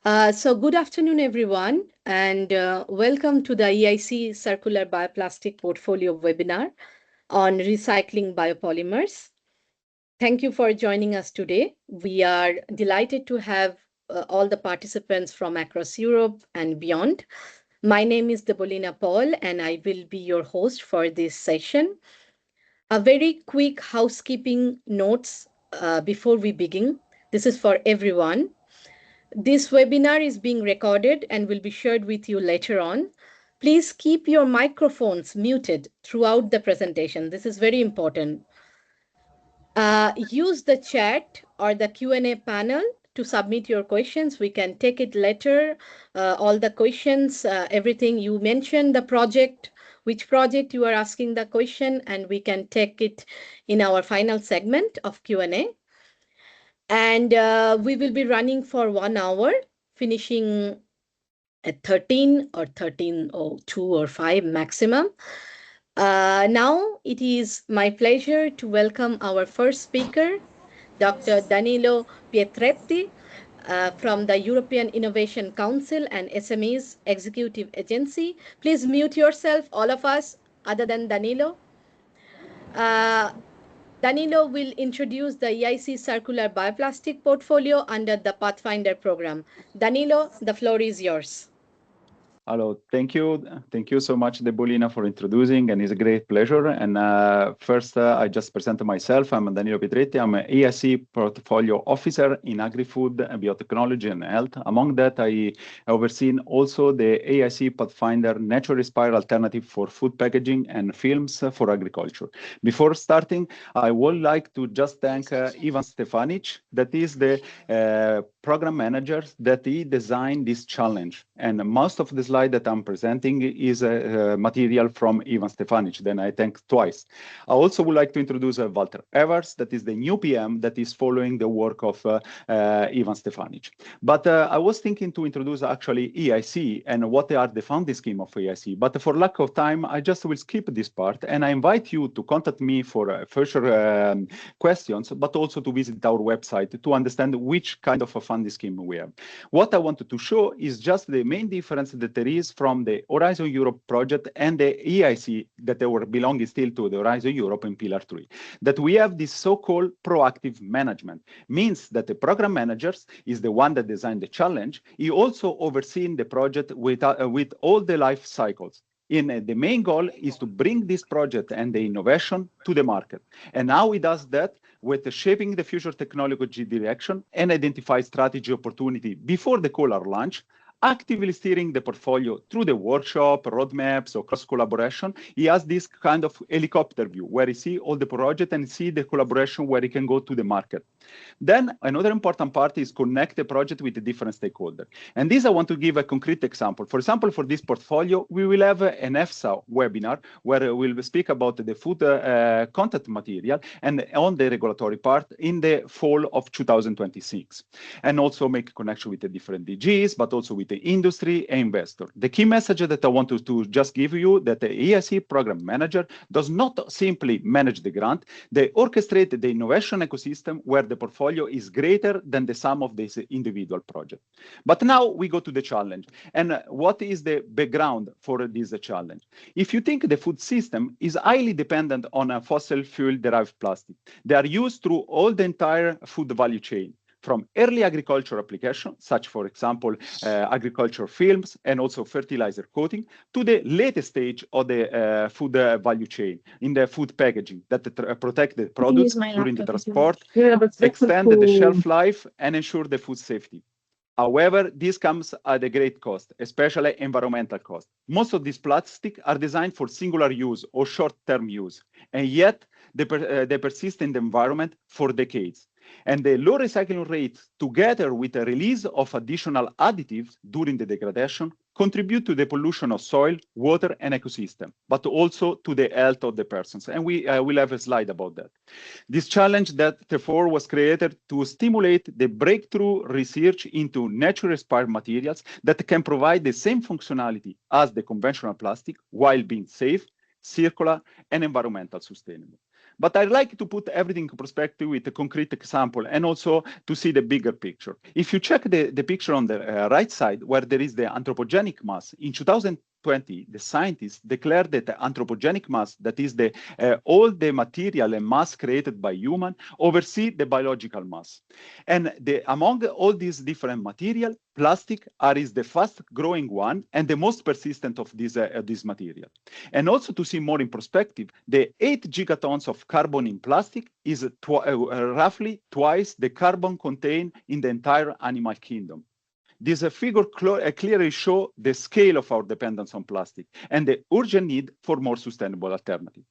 So good afternoon, everyone, and welcome to the EIC Circular Bioplastic Portfolio webinar on recycling biopolymers. Thank you for joining us today. We are delighted to have all the participants from across Europe and beyond. My name is Debolina Paul, and I will be your host for this session. A very quick housekeeping notes before we begin. This is for everyone. This webinar is being recorded and will be shared with you later on. Please keep your microphones muted throughout the presentation. This is very important. Use the chat or the Q&A panel to submit your questions. We can take it later. All the questions, everything you mentioned, the project, which project you are asking the question, and we can take it in our final segment of Q&A. And we will be running for 1 hour, finishing at 13 or 13:02 or 5 maximum. Now it is my pleasure to welcome our first speaker, Dr. Danilo Pietretti from the European Innovation Council and SMEs Executive Agency. Please mute yourself, all of us, other than Danilo. Danilo will introduce the EIC Circular Bioplastic Portfolio under the Pathfinder program. Danilo, the floor is yours. Hello, thank you. Thank you so much, Debolina, for introducing, and it's a great pleasure. And first, I just present myself. I'm Danilo Pietretti. I'm an EIC Portfolio Officer in Agri-Food, Biotechnology, and Health. Among that, I oversee also the EIC Pathfinder Natural Respire Alternative for Food Packaging and Films for Agriculture. Before starting, I would like to just thank Ivan Stefanic, that is the program manager that he designed this challenge. And most of the slides that I'm presenting is material from Ivan Stefanic, then I thank twice. I also would like to introduce Walter Evers, that is the new PM that is following the work of Ivan Stefanic. But I was thinking to introduce actually EIC and what are the funding scheme of EIC. But for lack of time, I just will skip this part, and I invite you to contact me for further questions, but also to visit our website to understand which kind of a funding scheme we have. What I wanted to show is just the main difference that there is from the Horizon Europe project and the EIC that they were belonging still to the Horizon Europe in Pillar 3. That we have this so-called proactive management. Means that the program manager is the one that designed the challenge. He also overseeing the project with all the life cycles. The main goal is to bring this project and the innovation to the market. And now he does that with shaping the future technology direction and identify strategy opportunity before the call or launch, actively steering the portfolio through the workshop, roadmaps, or cross-collaboration. He has this kind of helicopter view where he see all the project and see the collaboration where he can go to the market. Then another important part is connect the project with the different stakeholders. And this I want to give a concrete example. For example, for this portfolio, we will have an EFSA webinar where we'll speak about the food content material and on the regulatory part in the fall of 2026. And also make a connection with the different DGs, but also with the industry and investor. The key message that I want to just give you that the EIC program manager does not simply manage the grant, they orchestrate the innovation ecosystem where the portfolio is greater than the sum of this individual project. But now we go to the challenge. And what is the background for this challenge? If you think the food system is highly dependent on a fossil fuel derived plastic, they are used through all the entire food value chain, from early agriculture application, such for example, agriculture films and also fertilizer coating, to the latest stage of the food value chain in the food packaging that protect the products during the transport, extend the shelf life, and ensure the food safety. However, this comes at a great cost, especially environmental cost. Most of these plastics are designed for singular use or short-term use, and yet they persist in the environment for decades. And the low recycling rate, together with the release of additional additives during the degradation, contribute to the pollution of soil, water, and ecosystem, but also to the health of the persons. And we will have a slide about that. This challenge that therefore was created to stimulate the breakthrough research into natural inspired materials that can provide the same functionality as the conventional plastic while being safe, circular, and environmental sustainable. But I like to put everything in perspective with a concrete example and also to see the bigger picture. If you check the picture on the right side, where there is the anthropogenic mass, in 2020, the scientists declared that the anthropogenic mass, that is all the material and mass created by human, oversee the biological mass. And among all these different material, plastic is the fast growing one and the most persistent of this material. And also to see more in perspective, the 8 gigatons of carbon in plastic is roughly twice the carbon contained in the entire animal kingdom. This figure clearly shows the scale of our dependence on plastic and the urgent need for more sustainable alternatives.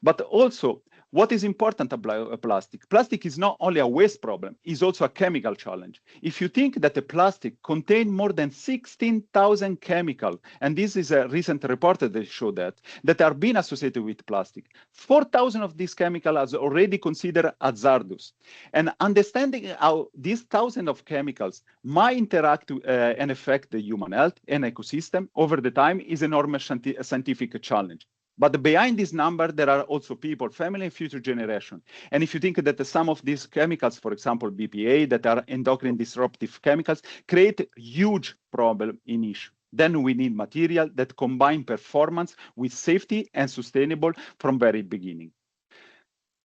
But also, what is important about plastic? Plastic is not only a waste problem, it's also a chemical challenge. If you think that the plastic contains more than 16,000 chemicals, and this is a recent report that show that are being associated with plastic, 4,000 of these chemicals are already considered hazardous. And understanding how these thousands of chemicals might interact and affect the human health and ecosystem over the time is an enormous scientific challenge. But behind this number, there are also people, family, and future generation. And if you think that some of these chemicals, for example, BPA, that are endocrine disruptive chemicals, create huge problem in issue. Then we need material that combine performance with safety and sustainable from very beginning.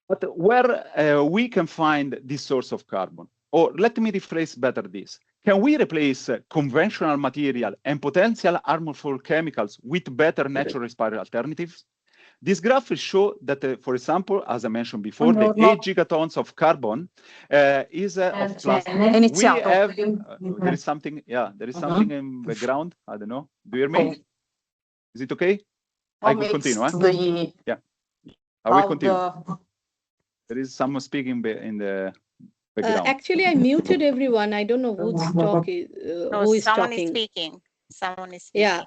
But where we can find this source of carbon? Or let me rephrase better this. Can we replace conventional material and potential harmful chemicals with better natural respired alternatives? This graph shows that, for example, as I mentioned before, the 8 gigatons of carbon is of plastic. We have, there is something, there is something in the background. I don't know. Do you hear me? Is it okay? I will continue. Yeah, I will continue. There is someone speaking in the background. Actually, I muted everyone. I don't know who is talking. Who is someone talking? Is speaking. Someone is speaking. Yeah,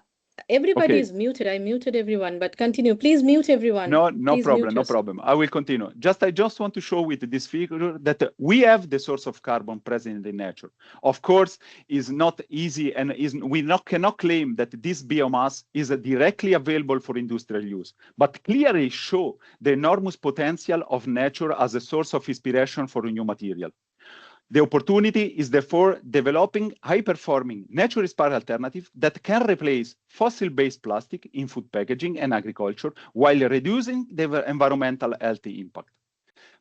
everybody is muted. I muted everyone, but continue. Please mute everyone. No Please problem, no problem. I will continue. I just want to show with this figure that we have the source of carbon present in nature. Of course, it's not easy, and we cannot claim that this biomass is directly available for industrial use, but clearly show the enormous potential of nature as a source of inspiration for a new material. The opportunity is therefore developing high-performing nature-inspired alternatives that can replace fossil-based plastic in food packaging and agriculture while reducing the environmental health impact.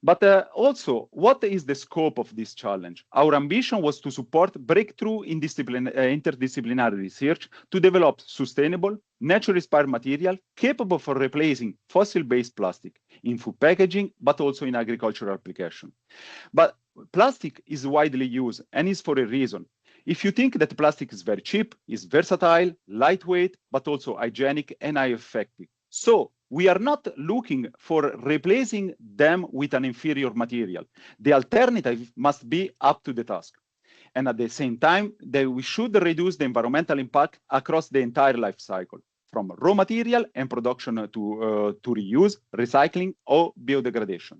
But also, what is the scope of this challenge? Our ambition was to support breakthrough in interdisciplinary research to develop sustainable, nature-inspired material capable for replacing fossil-based plastic in food packaging, but also in agricultural application. But plastic is widely used and is for a reason. If you think that plastic is very cheap, is versatile, lightweight, but also hygienic and high effective. So we are not looking for replacing them with an inferior material. The alternative must be up to the task. And at the same time, we should reduce the environmental impact across the entire life cycle, from raw material and production to reuse, recycling, or biodegradation.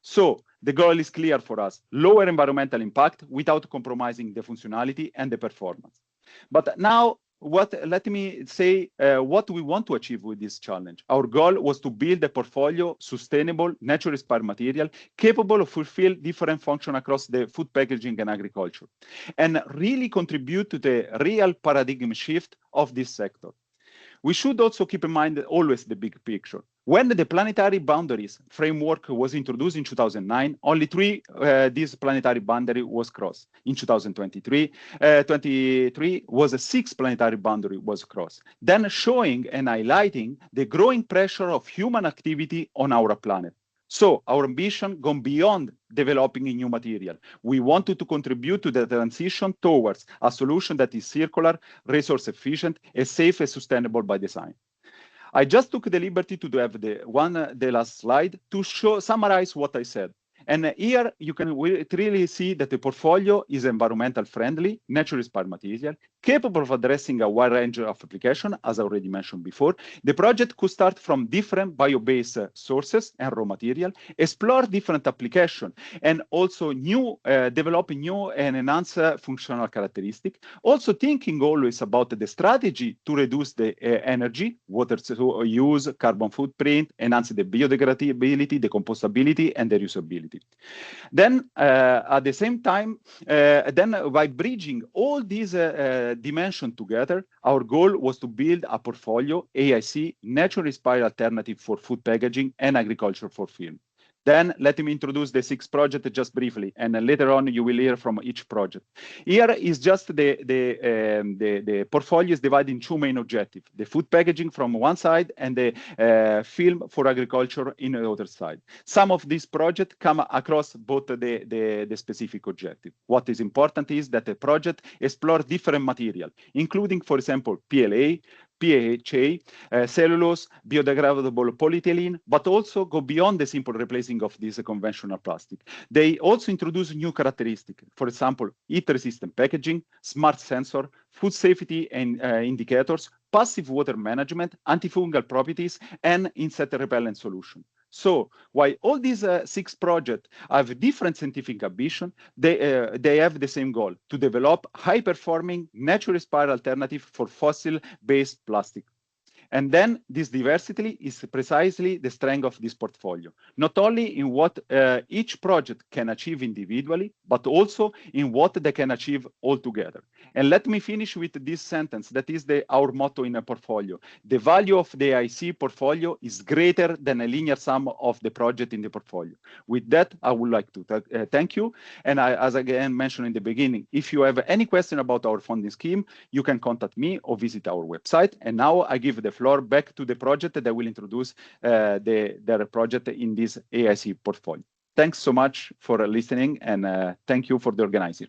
So the goal is clear for us: lower environmental impact without compromising the functionality and the performance. But now, let me say what we want to achieve with this challenge. Our goal was to build a portfolio sustainable, nature-inspired material capable of fulfill different functions across the food packaging and agriculture, and really contribute to the real paradigm shift of this sector. We should also keep in mind always the big picture. When the planetary boundaries framework was introduced in 2009, only this planetary boundary was crossed. In 2023 was a 6th planetary boundary was crossed, then showing and highlighting the growing pressure of human activity on our planet. So our ambition gone beyond developing a new material. We wanted to contribute to the transition towards a solution that is circular, resource efficient, and safe and sustainable by design. I just took the liberty to have the last slide to summarize what I said. And here you can really see that the portfolio is environmental friendly, naturally inspired material, capable of addressing a wide range of applications, as I already mentioned before. The project could start from different bio-based sources and raw material, explore different applications, and also develop new and enhance functional characteristics. Also thinking always about the strategy to reduce the energy, water use, carbon footprint, enhance the biodegradability, the compostability, and the reusability. Then at the same time, then by bridging all these dimensions together, our goal was to build a portfolio, EIC, naturally inspired alternative for food packaging and agriculture for film. Then let me introduce the 6 projects just briefly, and later on you will hear from each project. Here is just the portfolio is divided in 2 main objectives: the food packaging from one side and the film for agriculture in the other side. Some of these projects come across both the specific objective. What is important is that the project explores different material, including, for example, PLA, PHA, cellulose, biodegradable polyethylene, but also go beyond the simple replacing of this conventional plastic. They also introduce new characteristics, for example, heat-resistant packaging, smart sensor, food safety and indicators, passive water management, antifungal properties, and insect repellent solution. So while all these 6 projects have different scientific ambition, they have the same goal: to develop high-performing, naturally inspired alternative for fossil-based plastic. And then this diversity is precisely the strength of this portfolio, not only in what each project can achieve individually, but also in what they can achieve all together. And let me finish with this sentence that is our motto in a portfolio: the value of the EIC portfolio is greater than a linear sum of the project in the portfolio. With that, I would like to thank you. And as again mentioned in the beginning, if you have any question about our funding scheme, you can contact me or visit our website. And now I give the floor back to the project that will introduce their project in this EIC portfolio. Thanks so much for listening, and thank you for the organizer.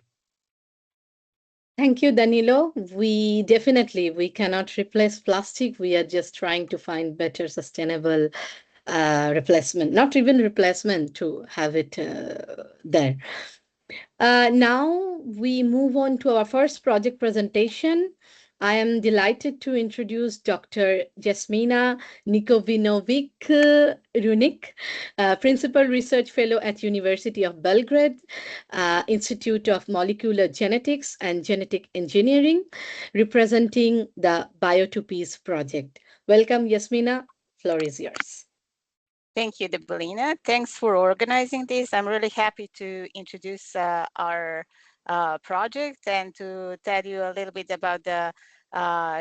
Thank you, Danilo. We cannot replace plastic. We are just trying to find better sustainable replacement, not even replacement, to have it there. Now we move on to our first project presentation. I am delighted to introduce Dr. Jasmina Nikovinovic-Runik, Principal Research Fellow at University of Belgrade, Institute of Molecular Genetics and Genetic Engineering, representing the Bio2Ps project. Welcome, Jasmina. Floor is yours. Thank you, Debolina. Thanks for organizing this. I'm really happy to introduce our project and to tell you a little bit about the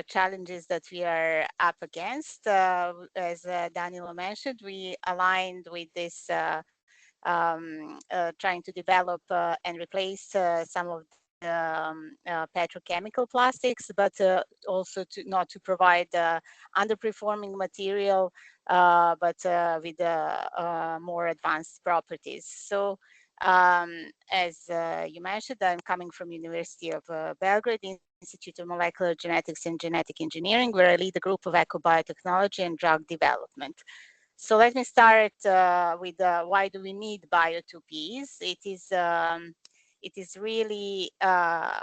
challenges that we are up against. As Danilo mentioned, we aligned with this trying to develop and replace some of petrochemical plastics, but also not to provide underperforming material, but with more advanced properties. So as you mentioned, I'm coming from University of Belgrade, Institute of Molecular Genetics and Genetic Engineering, where I lead a group of ecobiotechnology and drug development. So let me start with why do we need Bio2Ps? It is really a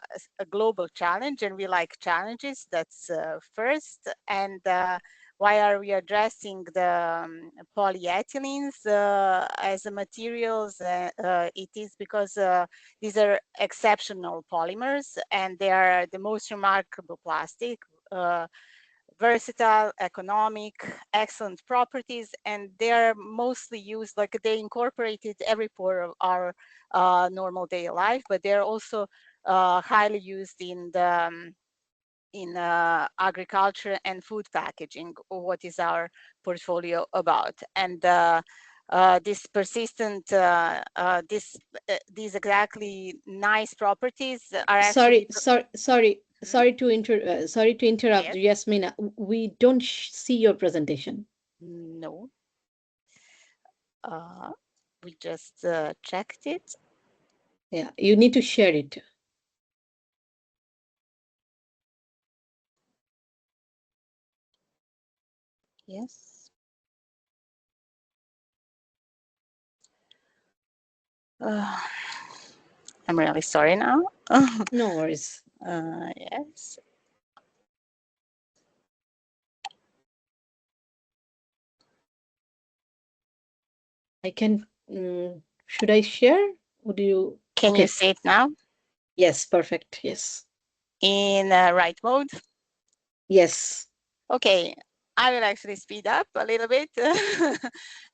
global challenge, and we like challenges. That's first. And why are we addressing the polyethylenes as materials? It is because these are exceptional polymers, and they are the most remarkable plastic. Versatile, economic, excellent properties, and they are mostly used, like they incorporated every pore of our normal day life, but they're also highly used in the agriculture and food packaging, or what is our portfolio about. And this persistent, these exactly nice properties are actually... Sorry to interrupt, Yes. Yasmina. We don't see your presentation. No. We just checked it. Yeah, you need to share it. Yes. I'm really sorry now. No worries. Yes. I can, should I share? Would you? Can Okay. you see it now Yes, perfect. Yes. in right mode? Yes. Okay, I will actually speed up a little bit.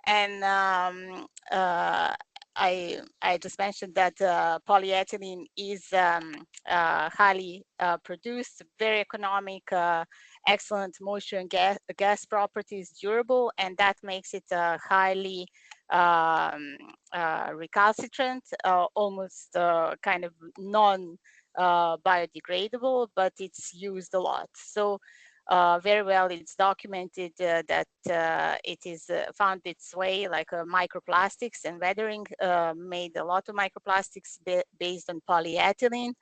And I just mentioned that polyethylene is highly produced, very economic, excellent moisture and gas properties, durable, and that makes it highly recalcitrant, almost kind of non biodegradable, but it's used a lot. So very well, it's documented that it is found its way, like microplastics, and weathering made a lot of microplastics based on polyethylene.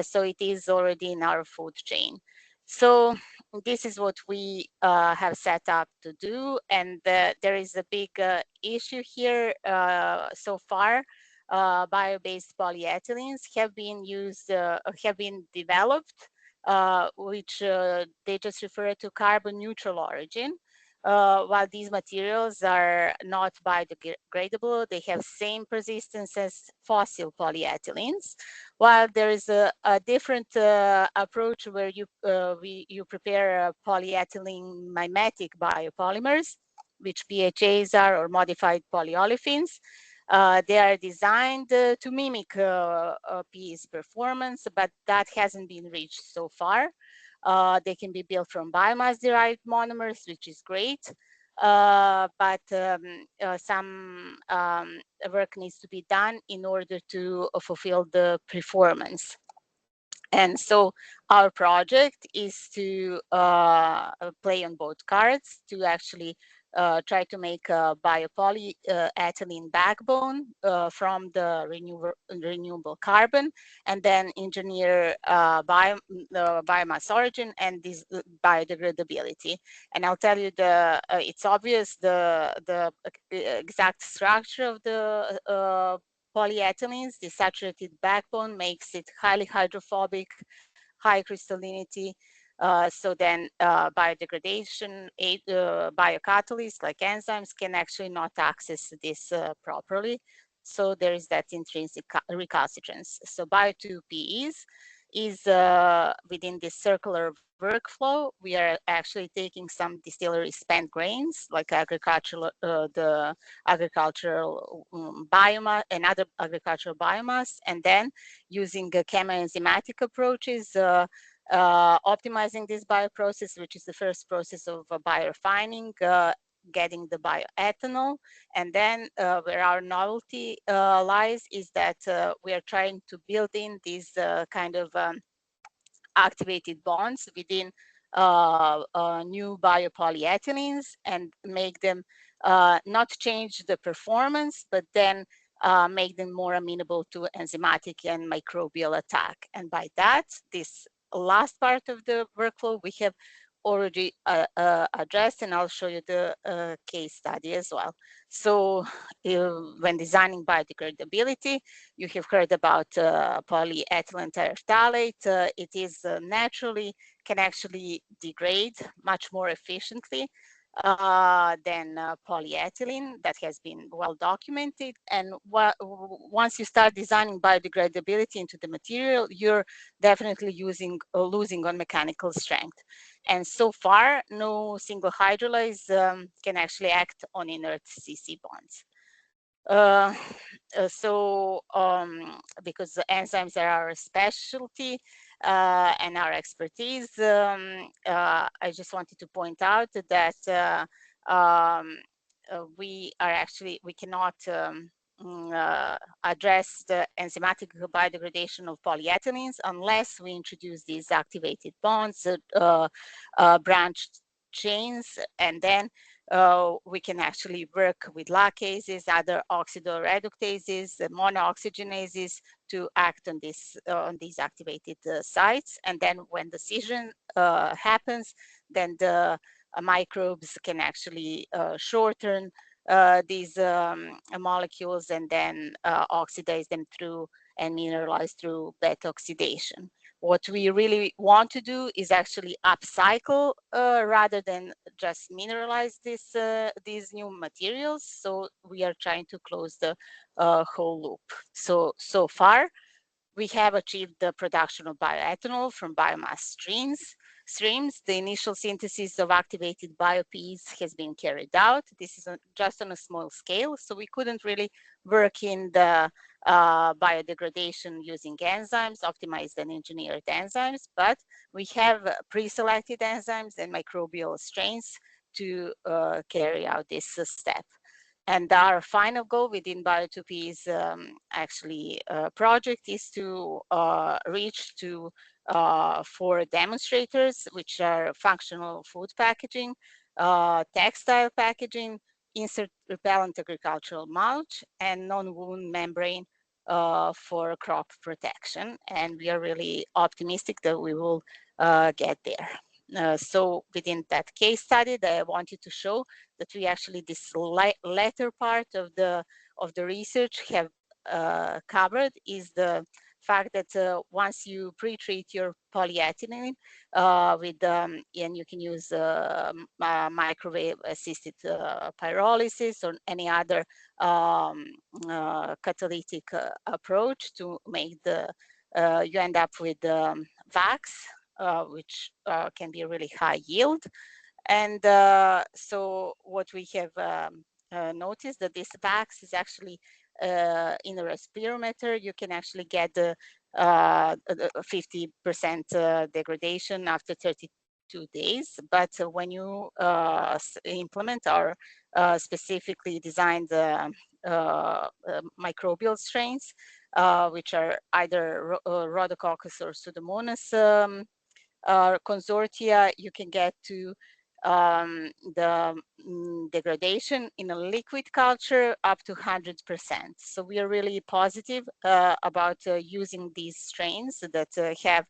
So it is already in our food chain. So this is what we have set up to do, and there is a big issue here so far. Bio-based polyethylenes have been used, have been developed, which they just refer to carbon neutral origin. While these materials are not biodegradable, they have same persistence as fossil polyethylenes. While there is a different approach where you prepare polyethylene mimetic biopolymers, which PHAs are, or polyolefins. They are designed to mimic PE's performance, but that hasn't been reached so far. They can be built from biomass-derived monomers, which is great, but some work needs to be done in order to fulfill the performance. And so our project is to play on both cards, to actually try to make a biopolyethylene backbone from the renewable carbon, and then engineer biomass origin and this biodegradability. And I'll tell you, it's obvious the exact structure of the polyethylenes. The saturated backbone makes it highly hydrophobic, high crystallinity. So then biodegradation, biocatalysts like enzymes can actually not access this properly. So there is that intrinsic recalcitrance. So Bio2PEs is within this circular workflow. We are actually taking some distillery spent grains, like agricultural, the agricultural biomass and other agricultural biomass, and then using chemoenzymatic approaches, optimizing this bioprocess, which is the first process of biorefining, getting the bioethanol. And then where our novelty lies is that we are trying to build in these kind of activated bonds within new biopolyethylenes and make them not change the performance, but then make them more amenable to enzymatic and microbial attack. And by that, this last part of the workflow we have already addressed, and I'll show you the case study as well. So when designing biodegradability, you have heard about polyethylene terephthalate. It is naturally, can actually degrade much more efficiently than polyethylene. That has been well documented. And once you start designing biodegradability into the material, you're definitely losing on mechanical strength. And so far, no single hydrolyse can actually act on inert CC bonds. Because the enzymes are our specialty and our expertise, I just wanted to point out that we cannot address the enzymatic biodegradation of polyethylenes unless we introduce these activated bonds, branched chains, and then we can actually work with lacases, other oxidoreductases, monooxygenases to act on these activated sites. And then when the scission happens, then the microbes can actually shorten these molecules and then oxidize them through and mineralize through beta oxidation. What we really want to do is actually upcycle rather than just mineralize these new materials. So we are trying to close the whole loop. So far, we have achieved the production of bioethanol from biomass streams. The initial synthesis of activated biopeas has been carried out. This is just on a small scale, so we couldn't really work in the biodegradation using enzymes, optimized and engineered enzymes, but we have pre-selected enzymes and microbial strains to carry out this step. And our final goal within Bio2P's project is to reach to 4 demonstrators, which are functional food packaging, textile packaging, insect repellent agricultural mulch, and non-wound membrane for crop protection. And we are really optimistic that we will get there. So within that case study that I wanted to show that we actually, this latter part of the research have covered is the fact that once you pre-treat your polyethylene with, and you can use microwave assisted pyrolysis or any other catalytic approach to make the, you end up with wax, which can be really high yield. And so what we have noticed that this wax is actually in a respirometer, you can actually get the 50% degradation after 32 days. But when you implement our specifically designed microbial strains, which are either Rhodococcus or Pseudomonas consortia, you can get to the degradation in a liquid culture up to 100%. So we are really positive about using these strains that have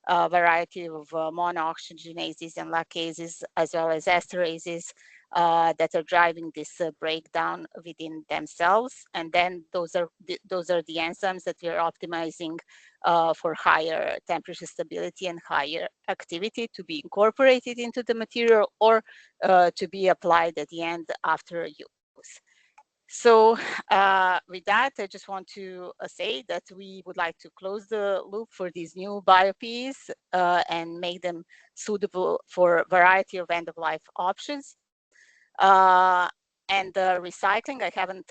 a variety of monooxygenases and lacases, as well as esterases that are driving this breakdown within themselves. And then those are the enzymes that we are optimizing for higher temperature stability and higher activity to be incorporated into the material or to be applied at the end after use. So with that, I just want to say that we would like to close the loop for these new biopeas and make them suitable for a variety of end-of-life options. And recycling, I haven't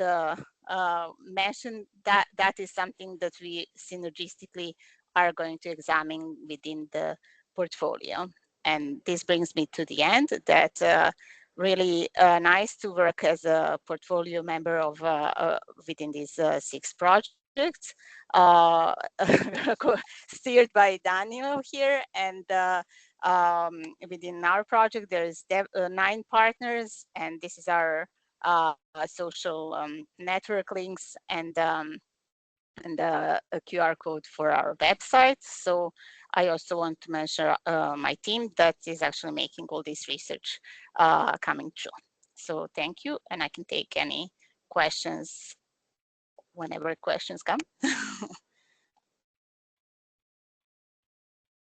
mentioned that. That is something that we synergistically are going to examine within the portfolio. And this brings me to the end that really nice to work as a portfolio member of within these 6 projects steered by Daniel here. And within our project, there is 9 partners, and this is our social network links and a QR code for our website. So I also want to mention my team that is actually making all this research coming true. So thank you, and I can take any questions whenever questions come.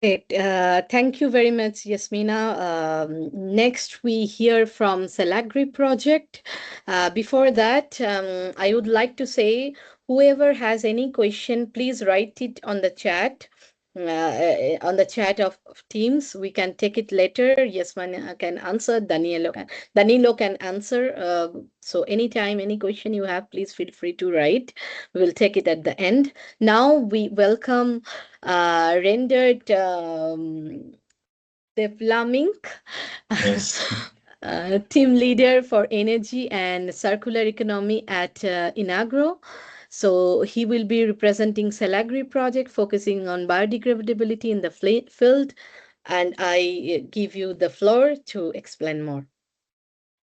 Great. Thank you very much, Yasmina. Next, we hear from CELLAGRI project. Before that, I would like to say, whoever has any question, please write it on the chat. On the chat of Teams, we can take it later. Yasmina can answer. Danilo can answer. So anytime, any question you have, please feel free to write. We will take it at the end. Now we welcome rendered Devlamink, Yes. team leader for energy and circular economy at Inagro. So he will be representing CELLAGRI project focusing on biodegradability in the field. And I give you the floor to explain more.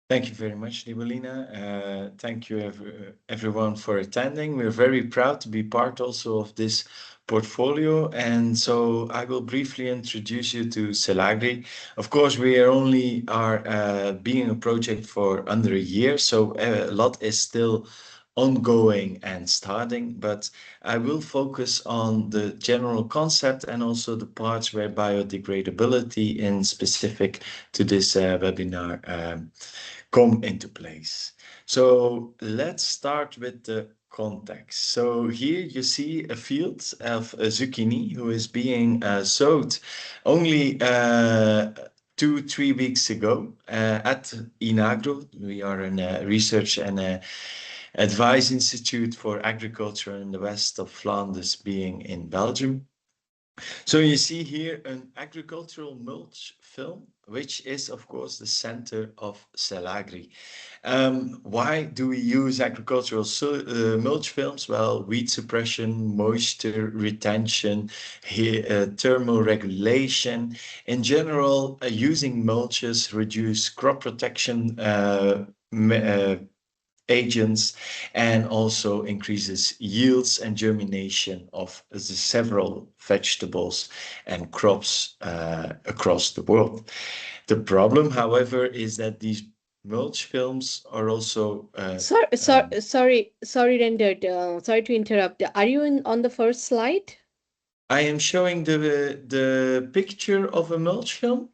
Thank you very much, Nibolina. Thank you everyone for attending. We're very proud to be part also of this portfolio. And so I will briefly introduce you to CELLAGRI. Of course, we are only being a project for under a year, so a lot is still ongoing and starting, but I will focus on the general concept and also the parts where biodegradability in specific to this webinar come into place. So let's start with the context. So here you see a field of a zucchini who is being sowed only 2-3 weeks ago at Inagro. We are a research and advice institute for agriculture in the west of Flanders, being in Belgium. So you see here an agricultural mulch film, which is of course the center of CELLAGRI. Why do we use agricultural mulch films? Well, weed suppression, moisture retention, thermal regulation. In general, using mulches reduce crop protection agents and also increases yields and germination of the several vegetables and crops across the world. The problem, however, is that these mulch films are also sorry, Rendered. Sorry to interrupt. Are you on the first slide? I am showing the picture of a mulch film.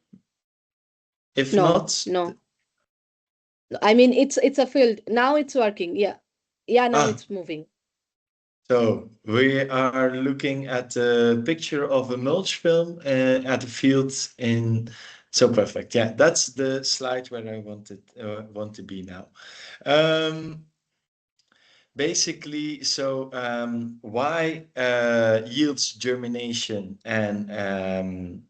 If not, no. I mean, it's a field. Now it's working. Yeah. Now it's moving. So we are looking at a picture of a mulch film at a field in. So perfect. Yeah, that's the slide where I want to be now. Basically, so why yields germination and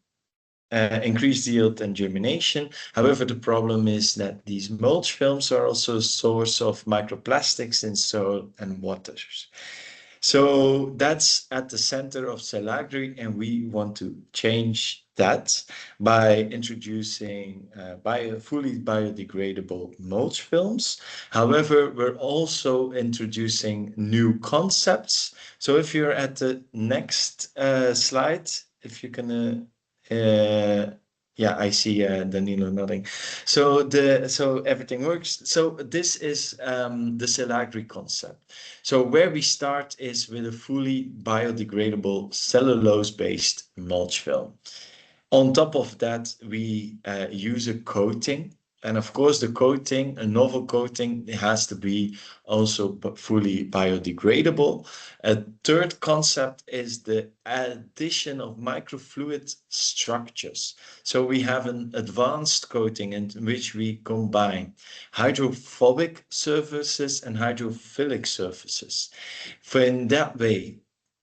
increased yield and germination. However, the problem is that these mulch films are also a source of microplastics in soil and waters. So that's at the center of CELLAGRI, and we want to change that by introducing fully biodegradable mulch films. However, we're also introducing new concepts. So if you're at the next slide, if you can yeah, I see Danilo nodding. So everything works. So this is the CELLAGRI concept. So where we start is with a fully biodegradable cellulose-based mulch film. On top of that, we use a coating. And of course, the coating, a novel coating, it has to be also fully biodegradable. A third concept is the addition of microfluid structures. So we have an advanced coating in which we combine hydrophobic surfaces and hydrophilic surfaces. For in that way,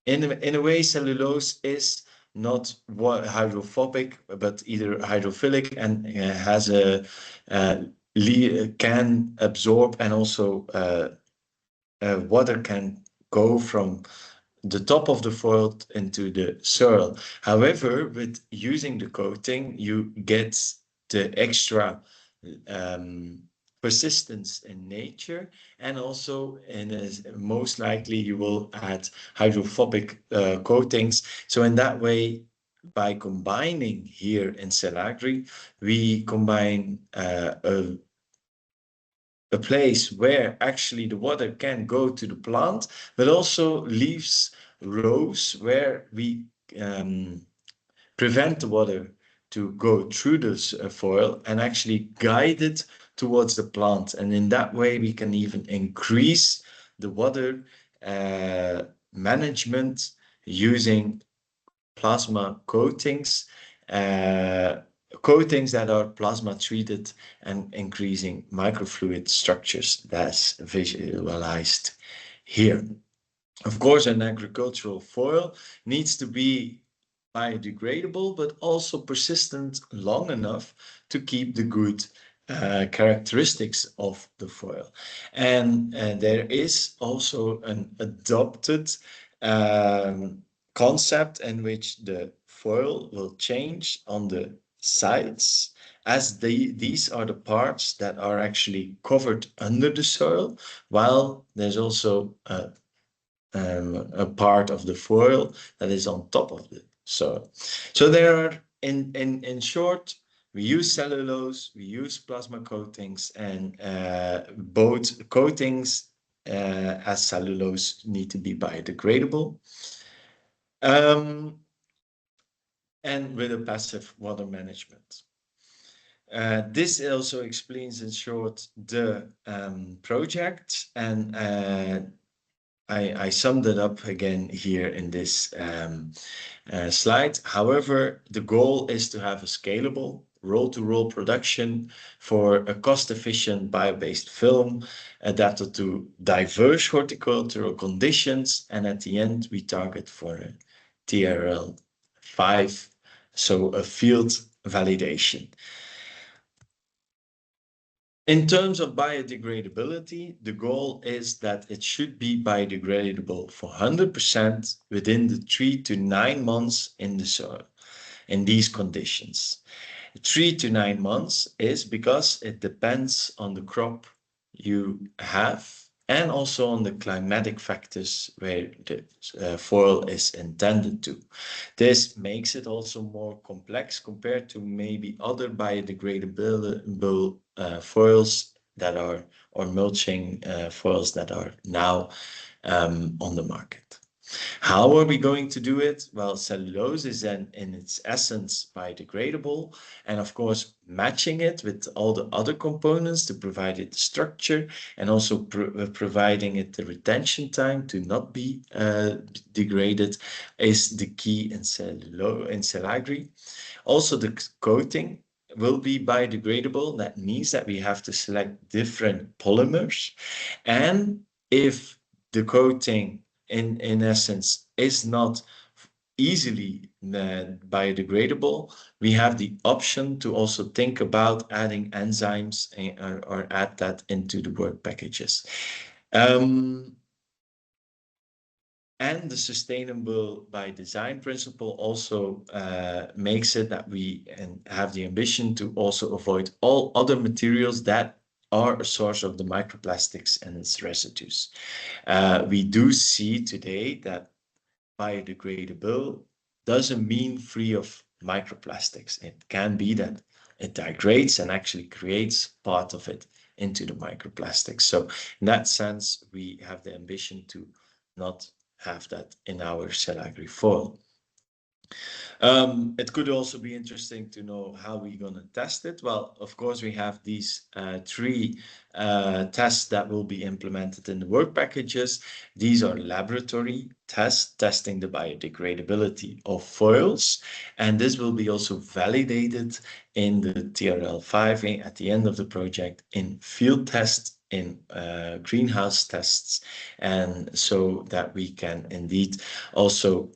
in a way, cellulose is not hydrophobic, but either hydrophilic and has a can absorb, and also water can go from the top of the foil into the soil. However, with using the coating, you get the extra persistence in nature, and also most likely you will add hydrophobic coatings. So in that way, by combining here in CELLAGRI, we combine a place where actually the water can go to the plant, but also leaves rows where we prevent the water to go through this foil and actually guide it towards the plant. And in that way, we can even increase the water management using plasma coatings, coatings that are plasma treated and increasing microfluid structures that's visualized here. Of course, an agricultural foil needs to be biodegradable, but also persistent long enough to keep the good characteristics of the foil. And there is also an adopted concept in which the foil will change on the sides, as these are the parts that are actually covered under the soil, while there's also a part of the foil that is on top of the soil. So there are, in short, we use cellulose, we use plasma coatings, and both coatings as cellulose need to be biodegradable. And with a passive water management. This also explains in short the project, and I summed it up again here in this slide. However, the goal is to have a scalable roll-to-roll production for a cost-efficient bio-based film adapted to diverse horticultural conditions, and at the end we target for a TRL 5, so a field validation. In terms of biodegradability, the goal is that it should be biodegradable for 100% within the 3 to 9 months in the soil, in these conditions. 3 to 9 months is because it depends on the crop you have and also on the climatic factors where the foil is intended to. This makes it also more complex compared to maybe other biodegradable foils that are, or mulching foils that are now on the market. How are we going to do it? Well, cellulose is then in its essence biodegradable, and of course matching it with all the other components to provide it structure and also providing it the retention time to not be degraded is the key in CELLAGRI. Also, the coating will be biodegradable. That means that we have to select different polymers, and if the coating in essence is not easily biodegradable, we have the option to also think about adding enzymes or add that into the work packages. And the sustainable by design principle also makes it that we have the ambition to also avoid all other materials that are a source of the microplastics and its residues. We do see today that biodegradable doesn't mean free of microplastics. It can be that it degrades and actually creates part of it into the microplastics. So in that sense, we have the ambition to not have that in our CELLAGRI foil. It could also be interesting to know how we're going to test it. Well, of course, we have these 3 tests that will be implemented in the work packages. These are laboratory tests, testing the biodegradability of foils. And this will be also validated in the TRL5 at the end of the project in field tests, in greenhouse tests, and so that we can indeed also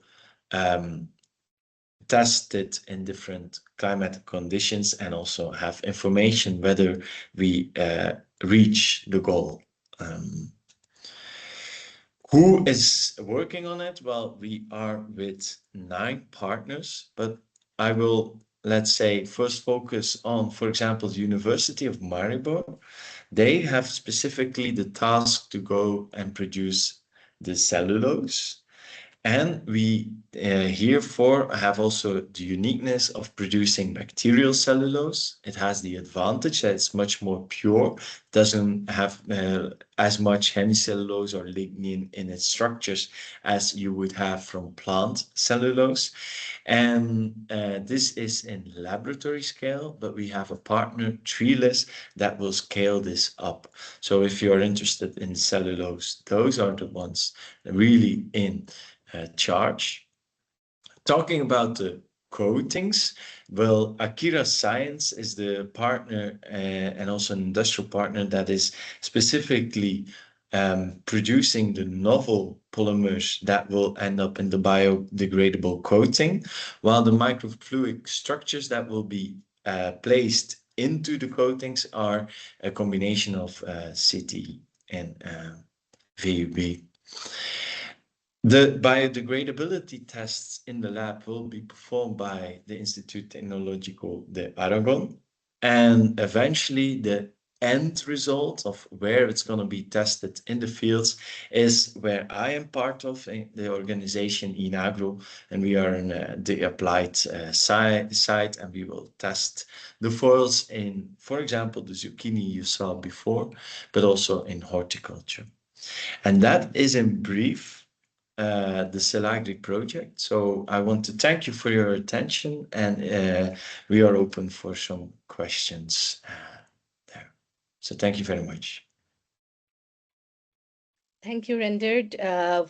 test it in different climatic conditions and also have information whether we reach the goal. Who is working on it? Well, we are with 9 partners, but I will, let's say, first focus on, for example, the University of Maribor. They have specifically the task to go and produce the cellulose. And we herefore have also the uniqueness of producing bacterial cellulose. It has the advantage that it's much more pure, doesn't have as much hemicellulose or lignin in its structures as you would have from plant cellulose. And this is in laboratory scale, but we have a partner, Treeless, that will scale this up. So if you're interested in cellulose, those are the ones really in charge. Talking about the coatings, well, Akira Science is the partner and also an industrial partner that is specifically producing the novel polymers that will end up in the biodegradable coating, while the microfluidic structures that will be placed into the coatings are a combination of CT and VUB. The biodegradability tests in the lab will be performed by the Institut Tecnológico de Aragon, and eventually the end result of where it's going to be tested in the fields is where I am part of the organization Inagro, and we are in the applied site, and we will test the foils in, for example, the zucchini you saw before, but also in horticulture. And that is in brief the CELLAGRI project. So I want to thank you for your attention, and we are open for some questions there. So thank you very much. Thank you, Rendered.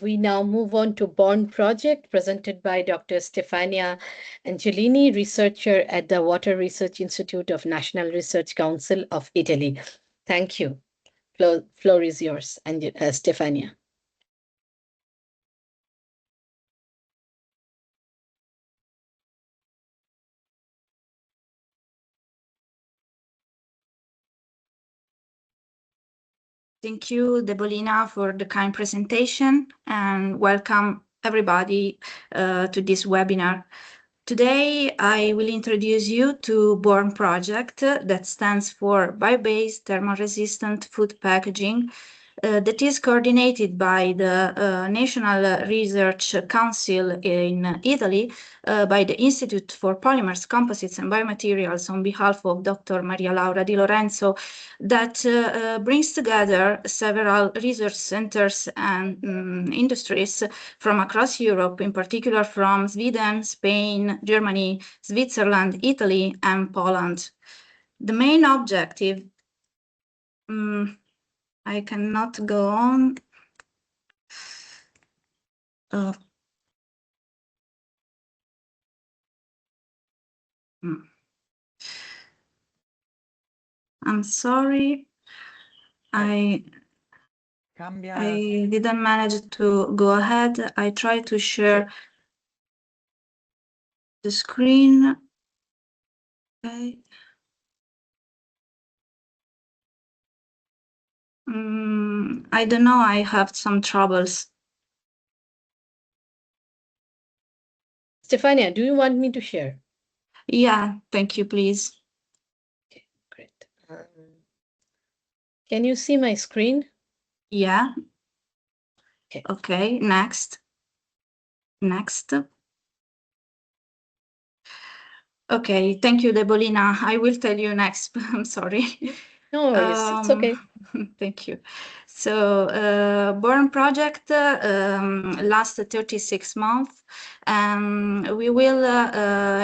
We now move on to BORN project presented by Dr. Stefania Angelini, researcher at the Water Research Institute of National Research Council of Italy. Thank you. Floor is yours, Stefania. Thank you, Debolina, for the kind presentation, and welcome everybody to this webinar. Today, I will introduce you to BORN project that stands for Bio-Based Thermal-Resistant Food Packaging, that is coordinated by the National Research Council in Italy, by the Institute for Polymers, Composites and Biomaterials on behalf of Dr. Maria Laura Di Lorenzo, that brings together several research centers and industries from across Europe, in particular from Sweden, Spain, Germany, Switzerland, Italy, and Poland. The main objective, I cannot go on. I'm sorry. I didn't manage to go ahead. I tried to share the screen. Okay. I don't know. I have some troubles. Stefania, do you want me to share? Yeah, thank you, please. Okay, great. Can you see my screen? Yeah. Okay. Okay, next. Next. Okay, thank you, Debolina. I will tell you next. I'm sorry. No worries, it's okay. Thank you. So, BORN project lasts 36 months. We will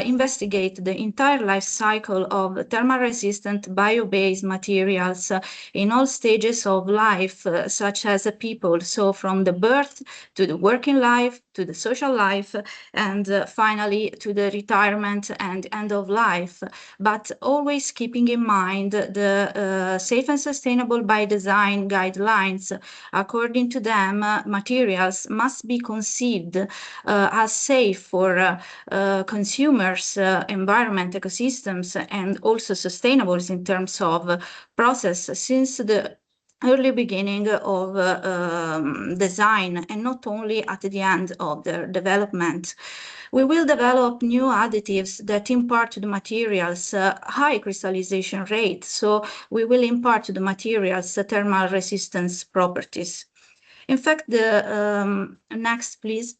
investigate the entire life cycle of thermal-resistant bio-based materials in all stages of life, such as people. So, from the birth to the working life, to the social life, and finally to the retirement and end of life, but always keeping in mind the safe and sustainable by design guidelines. According to them, materials must be conceived as safe for consumers, environment, ecosystems, and also sustainable in terms of process since the early beginning of design and not only at the end of their development. We will develop new additives that impart to the materials high crystallization rate, so we will impart to the materials thermal resistance properties. In fact, the next, please.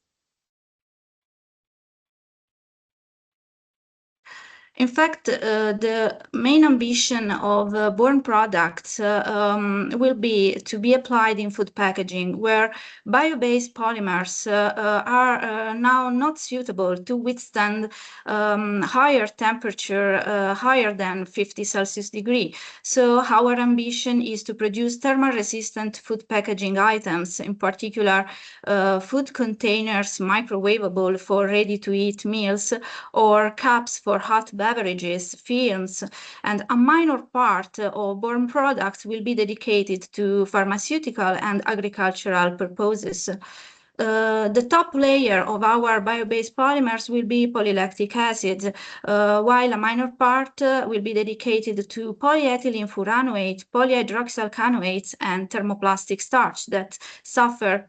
In fact, the main ambition of BORN products will be to be applied in food packaging, where bio-based polymers are now not suitable to withstand higher temperature, higher than 50 Celsius degree. So our ambition is to produce thermal-resistant food packaging items, in particular food containers microwavable for ready-to-eat meals, or cups for hot beverages, films, and a minor part of BORN products will be dedicated to pharmaceutical and agricultural purposes. The top layer of our bio-based polymers will be polylactic acid, while a minor part will be dedicated to polyethylene furanoate, polyhydroxyl canoates, and thermoplastic starch that suffer,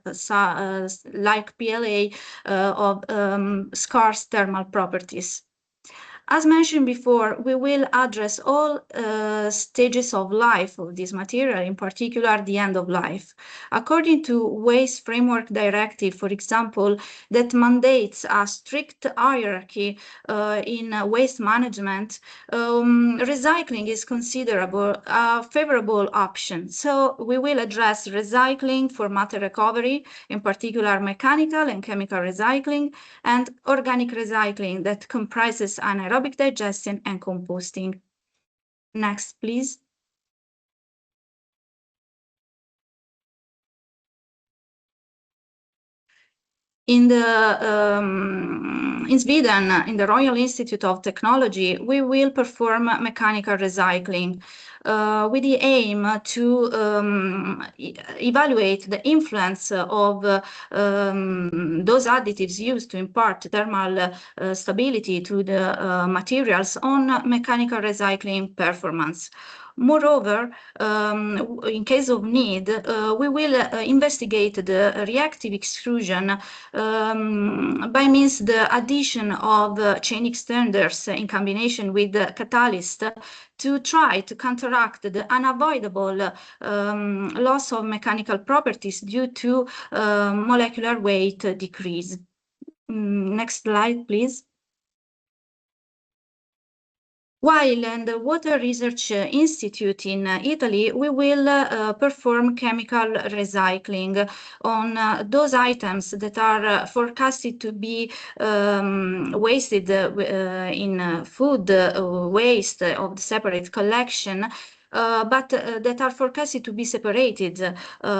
like PLA, of scarce thermal properties. As mentioned before, we will address all stages of life of this material, in particular the end of life. According to Waste Framework Directive, for example, that mandates a strict hierarchy in waste management, recycling is considered a favorable option. So we will address recycling for matter recovery, in particular mechanical and chemical recycling, and organic recycling that comprises anaerobic digestion and composting. Next, please. In Sweden, in the Royal Institute of Technology, we will perform mechanical recycling with the aim to evaluate the influence of those additives used to impart thermal stability to the materials on mechanical recycling performance. Moreover, in case of need, we will investigate the reactive extrusion by means the addition of chain extenders in combination with the catalyst to try to counteract the unavoidable loss of mechanical properties due to molecular weight decrease. Next slide, please. While in the Water Research Institute in Italy, we will perform chemical recycling on those items that are forecasted to be wasted in food waste of the separate collection, but that are forecasted to be separated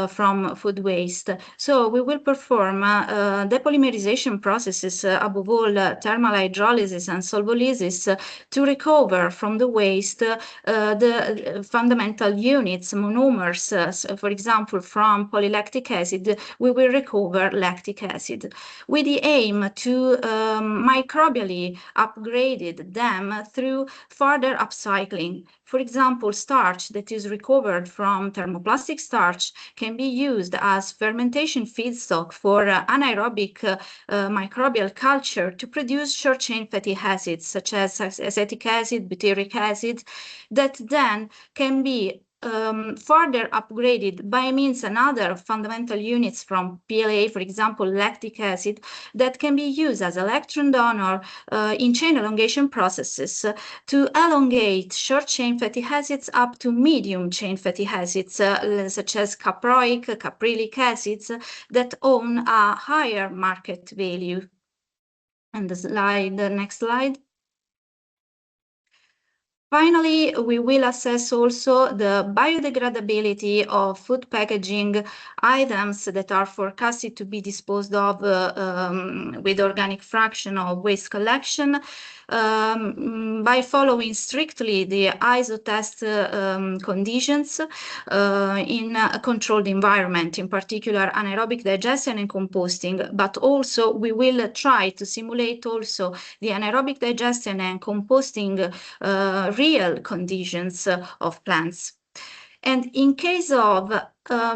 from food waste. So we will perform depolymerization processes, above all thermal hydrolysis and solvolysis, to recover from the waste the fundamental units, monomers. For example, from polylactic acid, we will recover lactic acid, with the aim to microbially upgrade them through further upcycling. For example, starch that is recovered from thermoplastic starch can be used as fermentation feedstock for anaerobic microbial culture to produce short-chain fatty acids, such as acetic acid, butyric acid, that then can be further upgraded by means of other fundamental units from PLA, for example, lactic acid, that can be used as electron donor in chain elongation processes to elongate short-chain fatty acids up to medium-chain fatty acids, such as caproic, caprylic acids, that own a higher market value. And the next slide. Finally, we will assess also the biodegradability of food packaging items that are forecasted to be disposed of with organic fraction of waste collection by following strictly the ISO test conditions in a controlled environment, in particular anaerobic digestion and composting, but also we will try to simulate also the anaerobic digestion and composting real conditions of plants. And in case of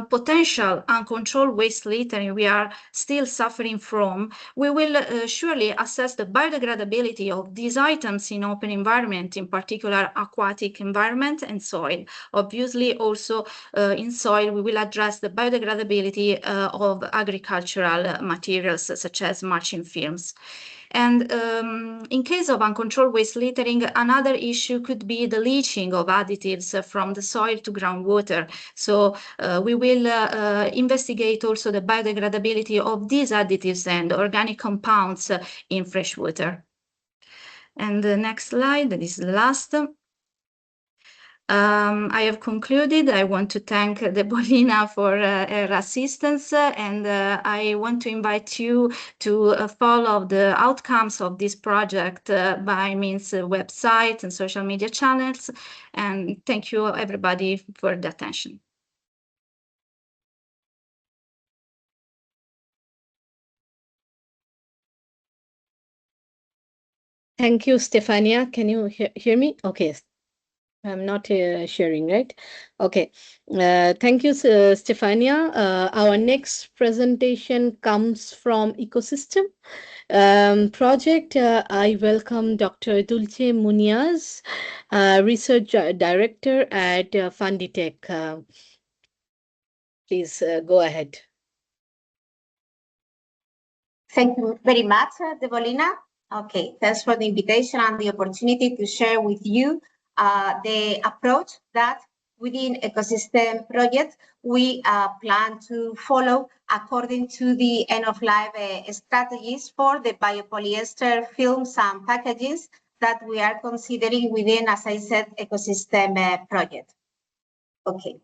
potential uncontrolled waste littering we are still suffering from, we will surely assess the biodegradability of these items in open environment, in particular aquatic environment and soil. Obviously, also in soil, we will address the biodegradability of agricultural materials such as mulching films. And in case of uncontrolled waste littering, another issue could be the leaching of additives from the soil to groundwater. So we will investigate also the biodegradability of these additives and organic compounds in fresh water. And the next slide, that is the last. I have concluded. I want to thank Debolina for her assistance, and I want to invite you to follow the outcomes of this project by means of website and social media channels. And thank you, everybody, for the attention. Thank you, Stefania. Can you hear me? Okay. I'm not sharing, right? Okay. Thank you, Stefania. Our next presentation comes from ecosystem. project, I welcome Dr. Dulce Munoz, Research Director at Funditech. Please go ahead. Thank you very much, Debolina. Okay, thanks for the invitation and the opportunity to share with you the approach that within ecosystem project we plan to follow according to the end-of-life strategies for the biopolyester films and packages that we are considering within, as I said, ecosystem project. Okay,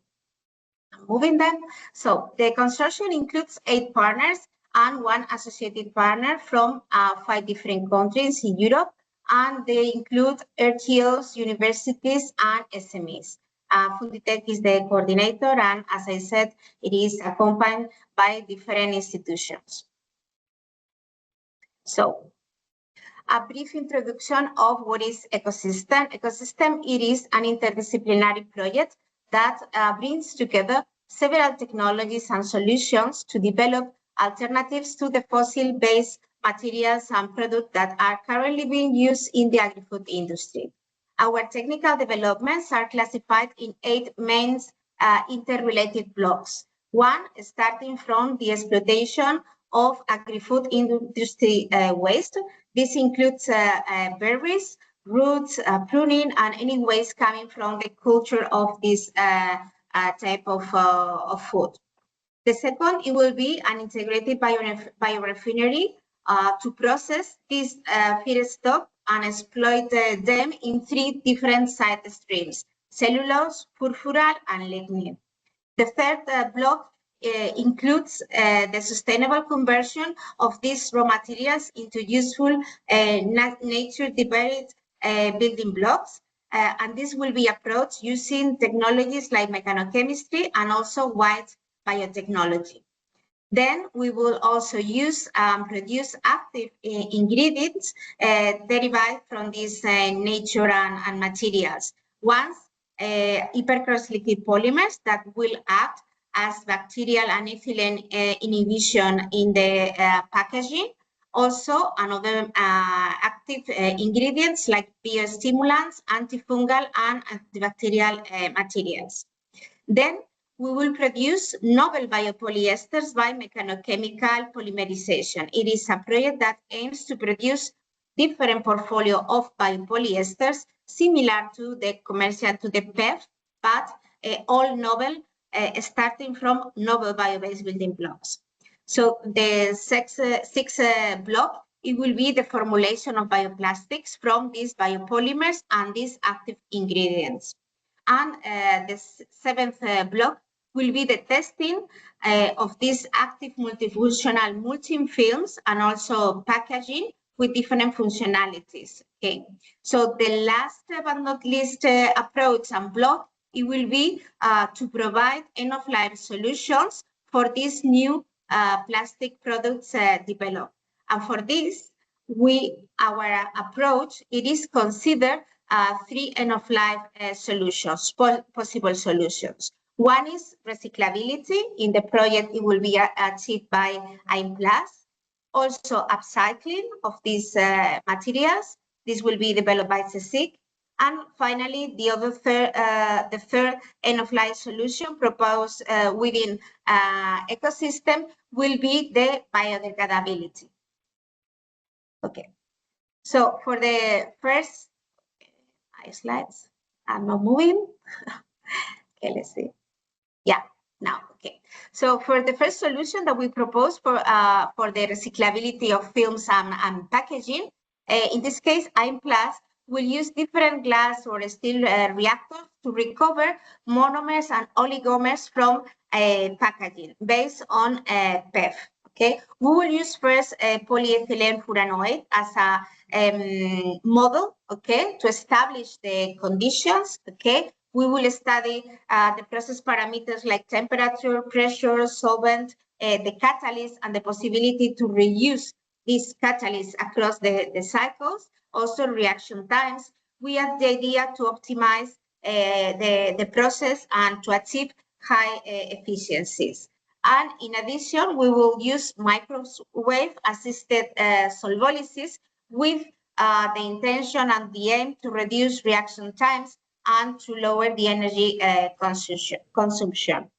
moving then. So the consortium includes 8 partners and 1 associated partner from 5 different countries in Europe, and they include RTOs, universities, and SMEs. Funditech is the coordinator, and as I said, it is accompanied by different institutions. So, a brief introduction of what is ecosystem. Ecosystem, it is an interdisciplinary project that brings together several technologies and solutions to develop alternatives to the fossil-based materials and products that are currently being used in the agri-food industry. Our technical developments are classified in 8 main interrelated blocks. 1, starting from the exploitation of agri-food industry waste. This includes berries, roots, pruning, and any waste coming from the culture of this type of food. The second, it will be an integrated biorefinery to process this feedstock and exploit them in 3 different side streams: cellulose, purfural, and lignin. The third block includes the sustainable conversion of these raw materials into useful nature-derived building blocks. And this will be approached using technologies like mechanochemistry and also white biotechnology. Then we will also use produce active ingredients derived from these nature and materials. Once hypercross liquid polymers that will act as bacterial and ethylene inhibition in the packaging. Also, another active ingredients like biostimulants, antifungal, and antibacterial materials. Then we will produce novel biopolyesters by mechanochemical polymerization. It is a project that aims to produce different portfolio of biopolyesters similar to the commercial, to the PEF, but all novel, starting from novel bio-based building blocks. So the sixth block, it will be the formulation of bioplastics from these biopolymers and these active ingredients. And the 7th block will be the testing of these active multifunctional mulching films and also packaging with different functionalities. Okay, so the last but not least approach and block, it will be to provide end-of-life solutions for these new plastic products developed. And for this, our approach, it is considered 3 end-of-life solutions, possible solutions. One is recyclability. In the project, it will be achieved by IM+. Also, upcycling of these materials. This will be developed by CSIC. And finally, the third end-of-life solution proposed within ecosystem will be the biodegradability. Okay, so for the first slides, I'm not moving. Okay, let's see. Yeah, now, okay. So for the first solution that we propose for the recyclability of films and packaging, in this case, IM+ will use different glass or steel reactors to recover monomers and oligomers from packaging based on PEF. Okay, we will use first polyethylene furanoate as a model, okay, to establish the conditions. Okay, we will study the process parameters like temperature, pressure, solvent, the catalyst, and the possibility to reuse these catalysts across the cycles. Also, reaction times. We have the idea to optimize the process and to achieve high efficiencies. And in addition, we will use microwave-assisted solvolysis with the intention and the aim to reduce reaction times and to lower the energy consumption.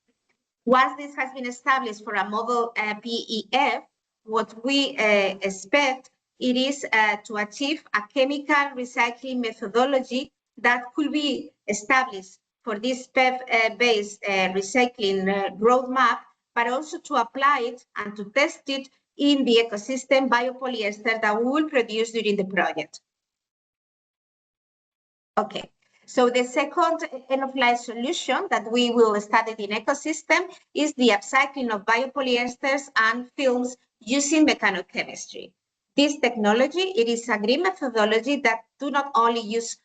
Once this has been established for a model PEF, what we expect it is to achieve a chemical recycling methodology that could be established for this PEF-based recycling roadmap, but also to apply it and to test it in the ecosystem biopolyester that we will produce during the project. Okay. So the second end-of-life solution that we will study in ecosystem is the upcycling of biopolyesters and films using mechanochemistry. This technology, it is a green methodology that do not only use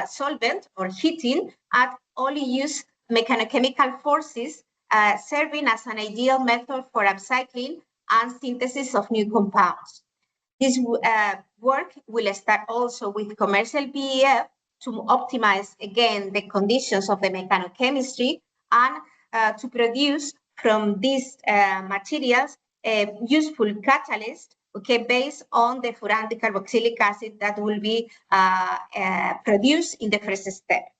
solvent or heating, and only use mechanochemical forces, serving as an ideal method for upcycling and synthesis of new compounds. This work will start also with commercial PEF to optimize, again, the conditions of the mechanochemistry and to produce from these materials a useful catalyst, okay, based on the furan decarboxylic acid that will be produced in the first step.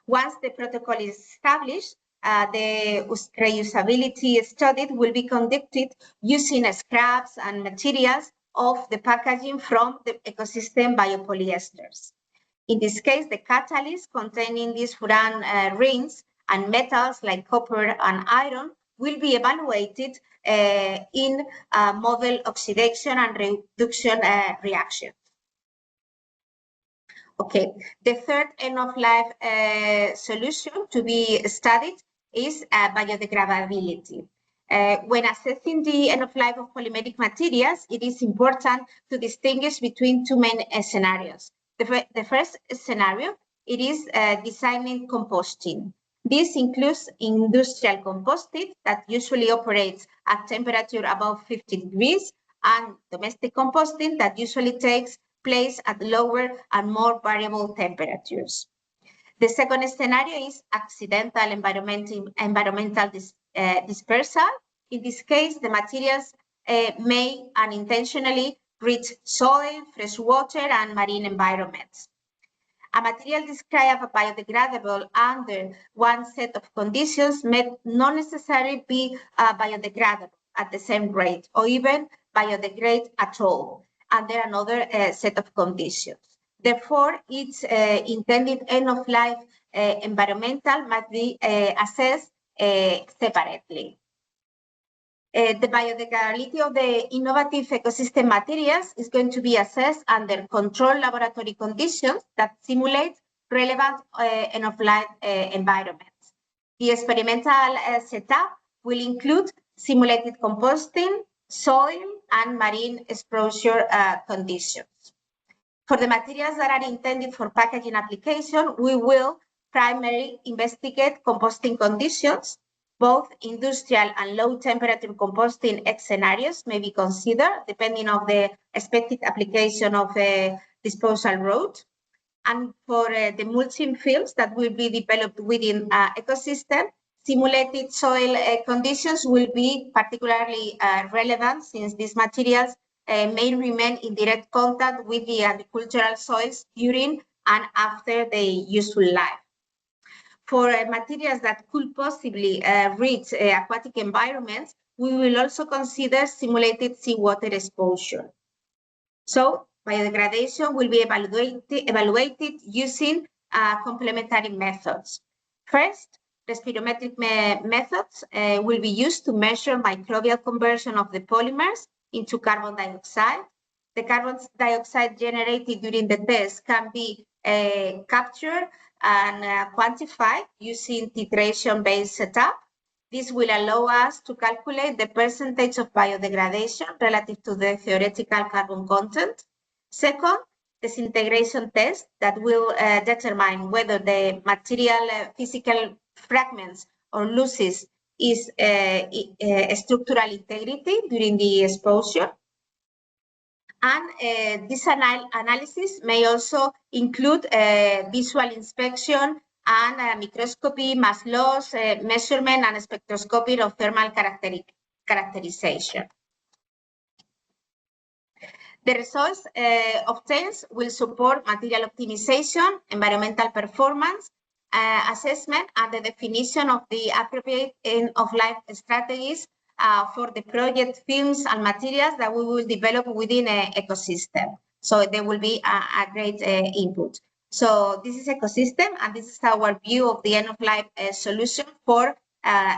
Once the protocol is established, the reusability study will be conducted using scraps and materials of the packaging from the ecosystem biopolyesters. In this case, the catalyst containing these furan rings and metals like copper and iron will be evaluated in model oxidation and reduction reactions. Okay, the third end-of-life solution to be studied is biodegradability. When assessing the end-of-life of polymeric materials, it is important to distinguish between two main scenarios. The first scenario, it is designing composting. This includes industrial composting that usually operates at temperature above 50 degrees and domestic composting that usually takes place at lower and more variable temperatures. The second scenario is accidental environmental dispersal. In this case, the materials may unintentionally reach soil, fresh water, and marine environments. A material described as biodegradable under one set of conditions may not necessarily be biodegradable at the same rate or even biodegrade at all under another set of conditions. Therefore, its intended end-of-life environmental must be assessed separately. The biodegradability of the innovative ecosystem materials is going to be assessed under controlled laboratory conditions that simulate relevant end-of-life environments. The experimental setup will include simulated composting, soil, and marine exposure conditions. For the materials that are intended for packaging application, we will primarily investigate composting conditions. Both industrial and low temperature composting scenarios may be considered depending on the expected application of a disposal route. And for the mulching fields that will be developed within ecosystem, simulated soil conditions will be particularly relevant since these materials may remain in direct contact with the agricultural soils during and after their useful life. For materials that could possibly reach aquatic environments, we will also consider simulated seawater exposure. So biodegradation will be evaluated using complementary methods. First, respirometric methods will be used to measure microbial conversion of the polymers into carbon dioxide. The carbon dioxide generated during the test can be captured and quantified using titration-based setup. This will allow us to calculate the percentage of biodegradation relative to the theoretical carbon content. Second, disintegration test that will determine whether the material physical fragments or loses is structural integrity during the exposure. And this analysis may also include visual inspection and microscopy, mass loss, measurement, and spectroscopy of thermal characterization. The results obtained will support material optimization, environmental performance, assessment, and the definition of the appropriate end-of-life strategies for the project films and materials that we will develop within an ecosystem. So there will be a great input. So this is ecosystem, and this is our view of the end-of-life solution for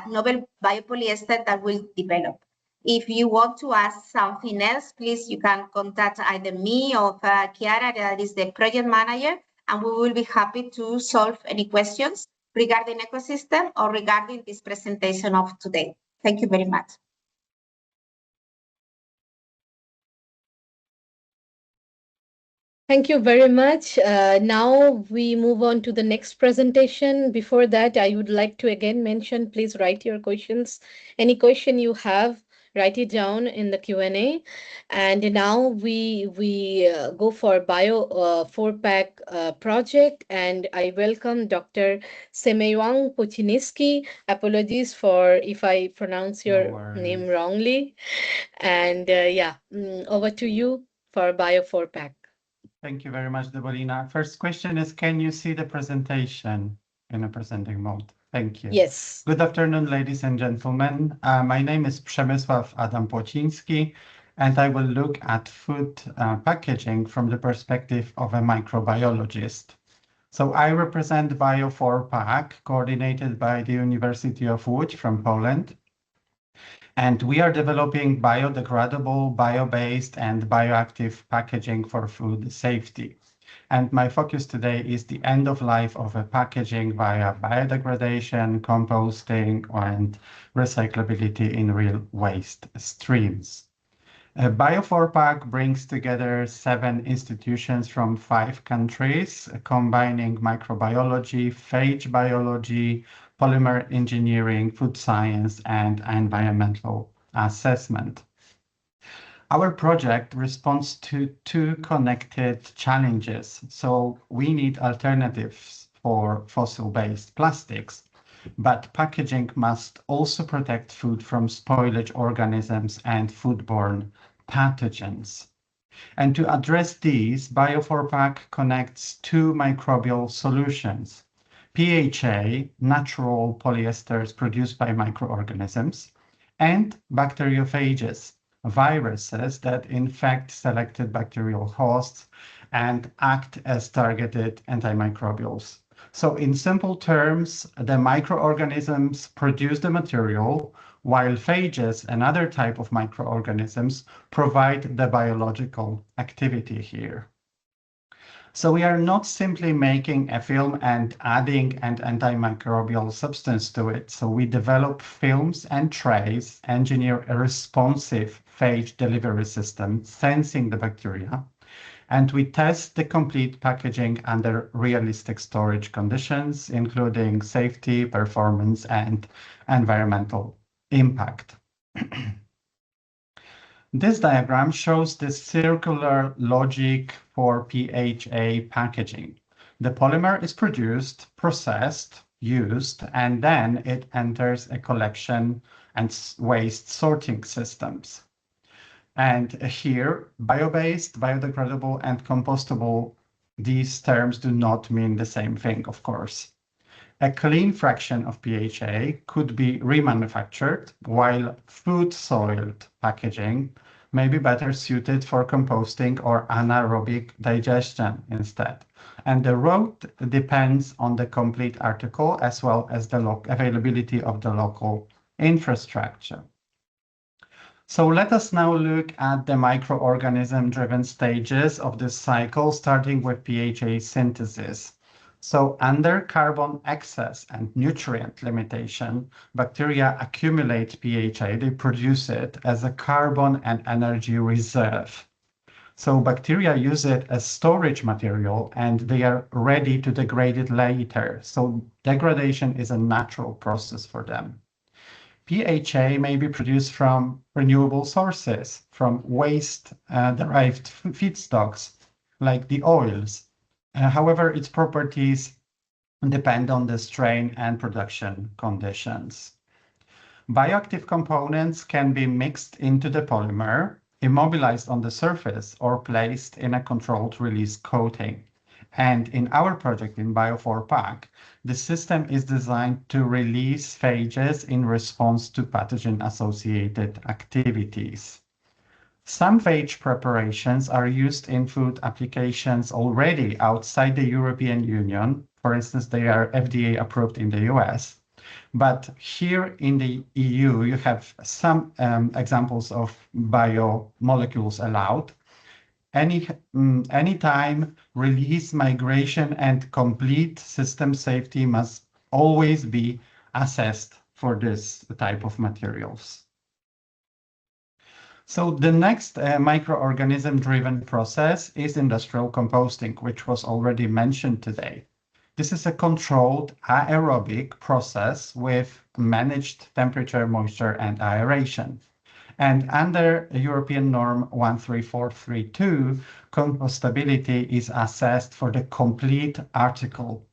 novel biopolyester that we'll develop. If you want to ask something else, please, you can contact either me or Chiara, that is the project manager, and we will be happy to solve any questions regarding ecosystem or regarding this presentation of today. Thank you very much. Thank you very much. Now we move on to the next presentation. Before that, I would like to again mention, please write your questions. Any question you have, write it down in the Q&A. And now we go for Bio 4-pack project, and I welcome Dr. Semeyang Puchiniski. Apologies for if I pronounce your name wrongly. And yeah, over to you for Bio 4-pack. Thank you very much, Debolina. First question is, can you see the presentation in a presenting mode? Thank you. Yes. Good afternoon, ladies and gentlemen. My name is Przemysław Adam Płociński, and I will look at food packaging from the perspective of a microbiologist. So I represent Bio 4-pack, coordinated by the University of Łódź from Poland. And we are developing biodegradable, bio-based, and bioactive packaging for food safety. And my focus today is the end of life of a packaging via biodegradation, composting, and recyclability in real waste streams. Bio 4-pack brings together 7 institutions from 5 countries, combining microbiology, phage biology, polymer engineering, food science, and environmental assessment. Our project responds to 2 connected challenges. So we need alternatives for fossil-based plastics, but packaging must also protect food from spoilage organisms and foodborne pathogens. And to address these, Bio 4-pack connects 2 microbial solutions: PHA, natural polyesters produced by microorganisms, and bacteriophages, viruses that infect selected bacterial hosts and act as targeted antimicrobials. So in simple terms, the microorganisms produce the material, while phages, another type of microorganisms, provide the biological activity here. So we are not simply making a film and adding an antimicrobial substance to it. So we develop films and trays, engineer a responsive phage delivery system sensing the bacteria, and we test the complete packaging under realistic storage conditions, including safety, performance, and environmental impact. This diagram shows the circular logic for PHA packaging. The polymer is produced, processed, used, and then it enters a collection and waste sorting systems. And here, bio-based, biodegradable, and compostable, these terms do not mean the same thing, of course. A clean fraction of PHA could be remanufactured, while food-soiled packaging may be better suited for composting or anaerobic digestion instead. And the route depends on the complete article as well as the availability of the local infrastructure. So let us now look at the microorganism-driven stages of this cycle, starting with PHA synthesis. So under carbon excess and nutrient limitation, bacteria accumulate PHA. They produce it as a carbon and energy reserve. So bacteria use it as storage material and they are ready to degrade it later. So degradation is a natural process for them. PHA may be produced from renewable sources, from waste-derived feedstocks, like the oils. However, its properties depend on the strain and production conditions. Bioactive components can be mixed into the polymer, immobilized on the surface, or placed in a controlled release coating. And in our project in Bio4Pack, the system is designed to release phages in response to pathogen-associated activities. Some phage preparations are used in food applications already outside the European Union. For instance, they are FDA approved in the US. But here in the EU, you have some examples of biomolecules allowed. Anytime release, migration, and complete system safety must always be assessed for this type of materials. So the next microorganism-driven process is industrial composting, which was already mentioned today. This is a controlled aerobic process with managed temperature, moisture, and aeration. And under European norm 13432, compostability is assessed for the complete article,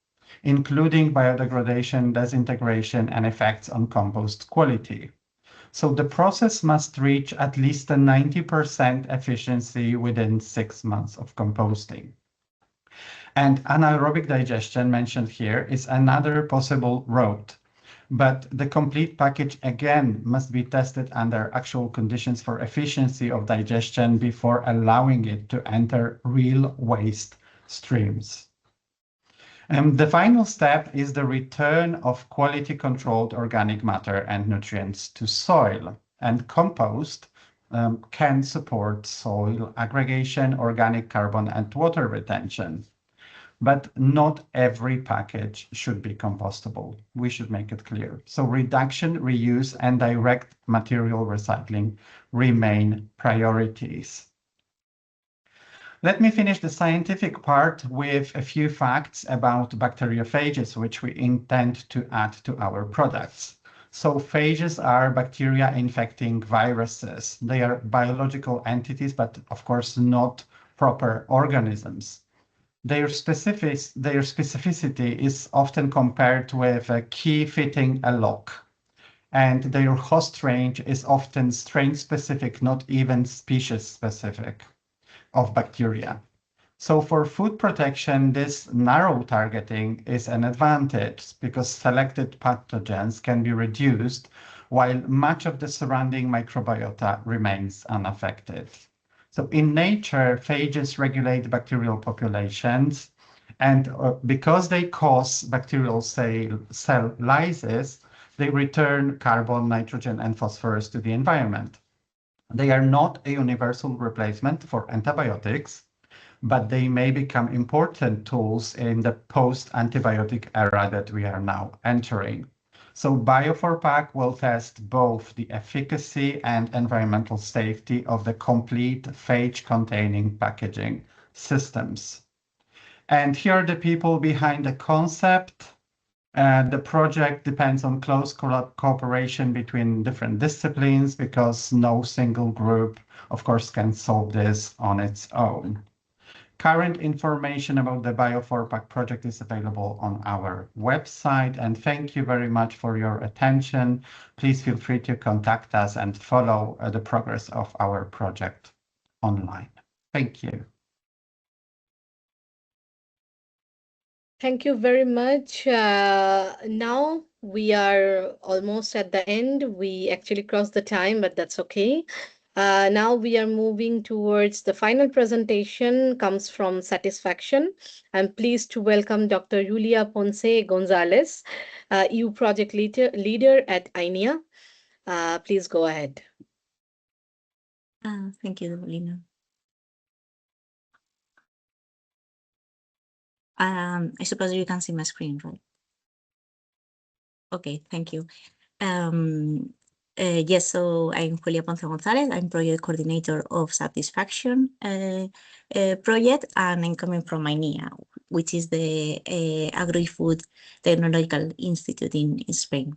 including biodegradation, disintegration, and effects on compost quality. So the process must reach at least a 90% efficiency within 6 months of composting. And anaerobic digestion mentioned here is another possible route. But the complete package again must be tested under actual conditions for efficiency of digestion before allowing it to enter real waste streams. The final step is the return of quality controlled organic matter and nutrients to soil. And compost can support soil aggregation, organic carbon, and water retention. But not every package should be compostable. We should make it clear. So reduction, reuse, and direct material recycling remain priorities. Let me finish the scientific part with a few facts about bacteriophages, which we intend to add to our products. So phages are bacteria infecting viruses. They are biological entities, but of course not proper organisms. Their specificity is often compared with a key fitting a lock, and their host range is often strain-specific, not even species-specific of bacteria. So for food protection, this narrow targeting is an advantage because selected pathogens can be reduced while much of the surrounding microbiota remains unaffected. So in nature, phages regulate bacterial populations, and because they cause bacterial cell lysis, they return carbon, nitrogen, and phosphorus to the environment. They are not a universal replacement for antibiotics, but they may become important tools in the post-antibiotic era that we are now entering. So Bio4Pack will test both the efficacy and environmental safety of the complete phage-containing packaging systems. And here are the people behind the concept. The project depends on close cooperation between different disciplines because no single group, of course, can solve this on its own. Current information about the Bio4Pack project is available on our website, and thank you very much for your attention. Please feel free to contact us and follow the progress of our project online. Thank you. Thank you very much. Now we are almost at the end. We actually crossed the time, but that's okay. Now we are moving towards the final presentation comes from Satisfaction. I'm pleased to welcome Dr. Julia Ponce Gonzalez, EU project leader at INEA. Please go ahead. Thank you, Lina. I suppose you can see my screen, right? Okay, thank you. Yes, so I'm Julia Ponce Gonzalez. I'm project coordinator of Satisfaction project, and I'm coming from INEA, which is the Agri-Food Technological Institute in Spain.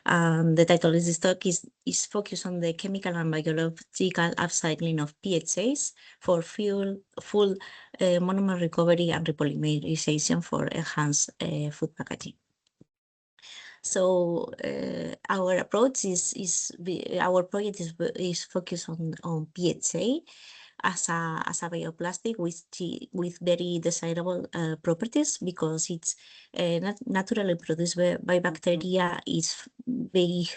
The title of this talk is focused on the chemical and biological upcycling of PHAs for full monomer recovery and repolymerization for enhanced food packaging. So our approach our project is focused on PHA as a bioplastic with very desirable properties, because it's naturally produced by bacteria.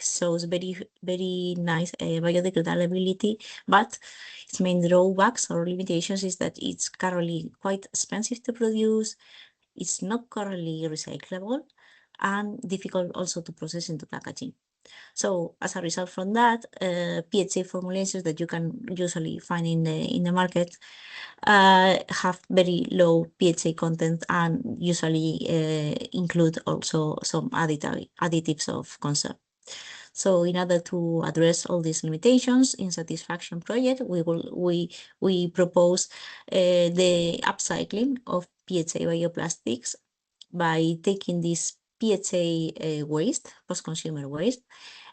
Shows very nice biodegradability, but its main drawbacks or limitations is that it's currently quite expensive to produce. It's not currently recyclable and difficult also to process into packaging. So as a result from that, PHA formulations that you can usually find in the market have very low PHA content and usually include also some additives of concern. So in order to address all these limitations, in Satisfaction project, we propose the upcycling of PHA bioplastics by taking this PHA waste, post-consumer waste,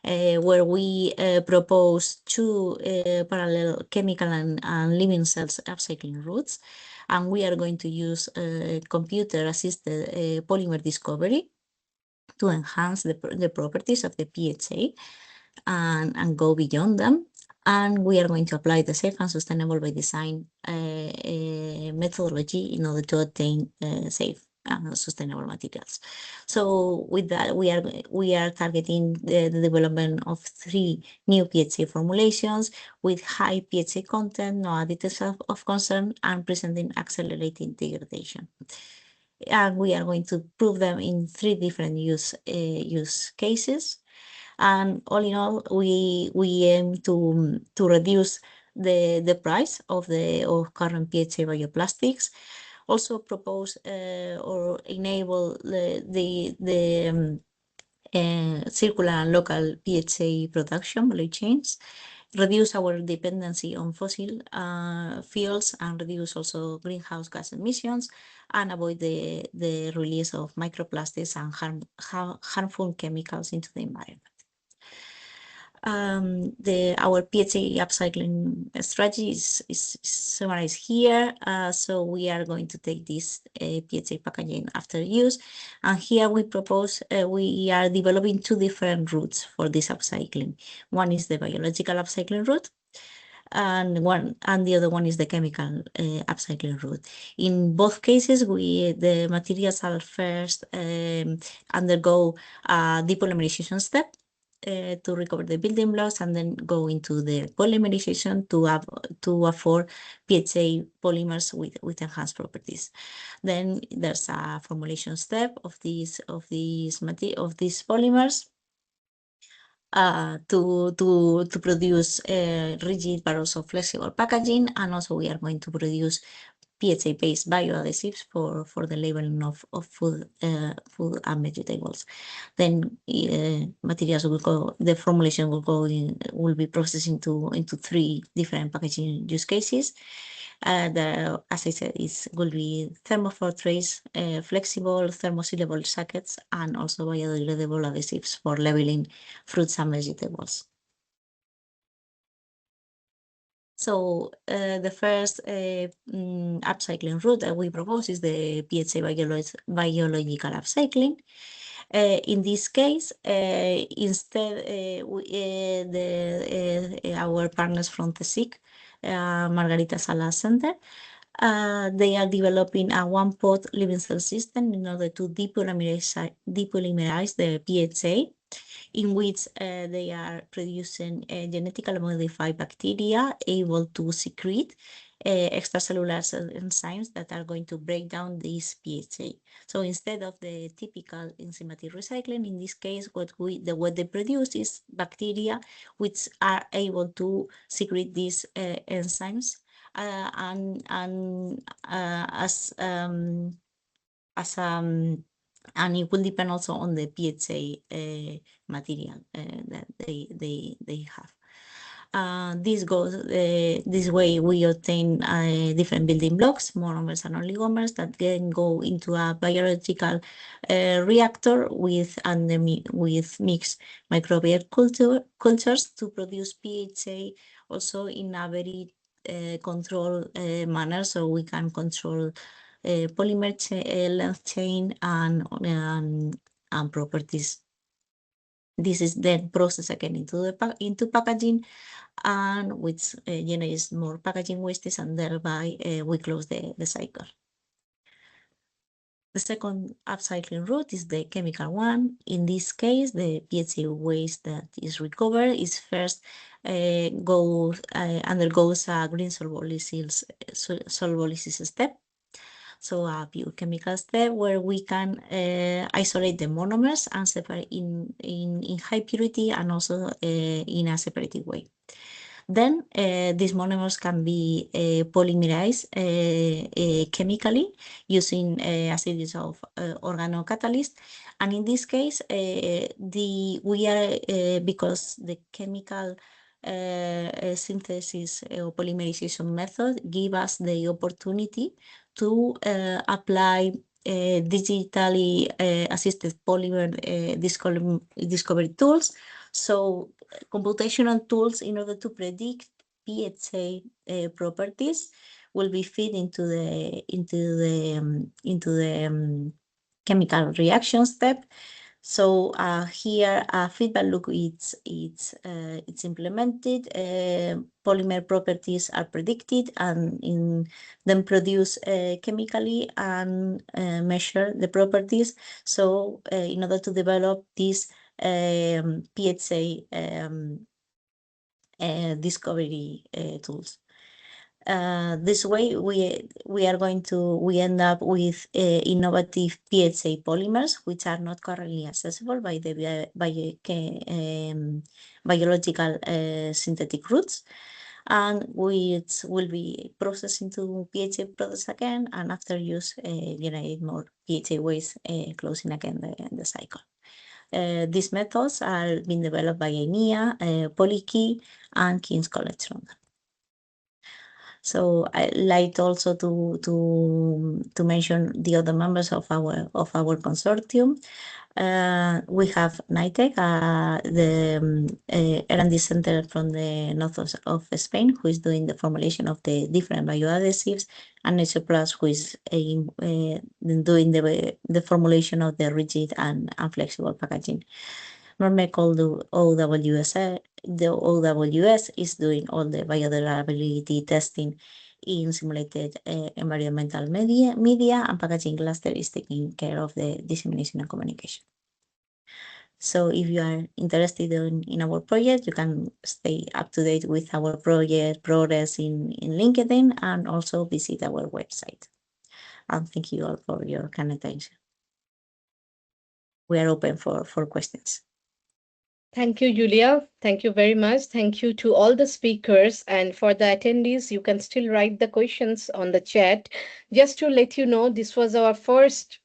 where we propose two parallel chemical and living cells upcycling routes. And we are going to use computer-assisted polymer discovery to enhance the properties of the PHA and go beyond them. And we are going to apply the safe and sustainable by design methodology in order to obtain safe and sustainable materials. So with that, we are targeting the development of 3 new PHA formulations with high PHA content, no additives of concern, and presenting accelerated degradation. And we are going to prove them in 3 different use cases. And all in all, we aim to reduce the price of current PHA bioplastics. Also propose or enable the circular and local PHA production value chains, reduce our dependency on fossil fuels, and reduce also greenhouse gas emissions, and avoid the release of microplastics and harmful chemicals into the environment. Our PHA upcycling strategy is summarized here. So we are going to take this PHA packaging after use, and here we propose we are developing 2 different routes for this upcycling. One is the biological upcycling route, and the other one is the chemical upcycling route. In both cases, the materials are first undergo a depolymerization step to recover the building blocks, and then go into the polymerization to afford PHA polymers with enhanced properties. Then there's a formulation step of these polymers to produce rigid but also flexible packaging, and also we are going to produce PHA-based bioadhesives for the labeling of food and vegetables. Then materials will go. The formulation will be processed into 3 different packaging use cases. As I said, it will be thermofor trays, flexible thermosealable sackets, and also biodegradable adhesives for labeling fruits and vegetables. So the first upcycling route that we propose is the PHA biological upcycling. In this case, instead, our partners from the SIC, Margarita Salas Center, they are developing a one-pot living cell system in order to depolymerize the PHA, in which they are producing genetically modified bacteria able to secrete extracellular enzymes that are going to break down this PHA. So instead of the typical enzymatic recycling, in this case, what they produce is bacteria which are able to secrete these enzymes, and it will depend also on the PHA material that they have. This way we obtain different building blocks, monomers and oligomers, that then go into a biological reactor with mixed microbial cultures to produce PHA, also in a very controlled manner, so we can control polymer length chain and properties. This is then processed again into packaging, and which generates more packaging wastes, and thereby we close the cycle. The second upcycling route is the chemical one. In this case, the PHA waste that is recovered is first undergoes a green solubilisis step. So a biochemical step where we can isolate the monomers and separate in high purity and also in a separated way. Then these monomers can be polymerized chemically using a series of organocatalysts. And in this case, because the chemical synthesis or polymerization method give us the opportunity to apply digitally assisted polymer discovery tools. So computational tools in order to predict PHA properties will be fed into the chemical reaction step. So here a feedback loop it's implemented. Polymer properties are predicted and then produced chemically and measure the properties. So in order to develop these PHA discovery tools. This way, we end up with innovative PHA polymers, which are not currently accessible by the biological synthetic routes, and which will be processed into PHA products again, and after use generate more PHA waste, closing again the cycle. These methods are being developed by INEA, Polykey, and King's College London. So I like also to mention the other members of our consortium. We have NITEC, the R&D center from the north of Spain, who is doing the formulation of the different bioadhesives, and Nature Plus, who is doing the formulation of the rigid and flexible packaging. Norme called the OWS is doing all the biodegradability testing in simulated environmental media, and packaging cluster is taking care of the dissemination and communication. So if you are interested in our project, you can stay up to date with our project progress in LinkedIn, and also visit our website. And thank you all for your kind attention. We are open for questions. Thank you, Julia. Thank you very much. Thank you to all the speakers, and for the attendees, you can still write the questions on the chat. Just to let you know, this was our first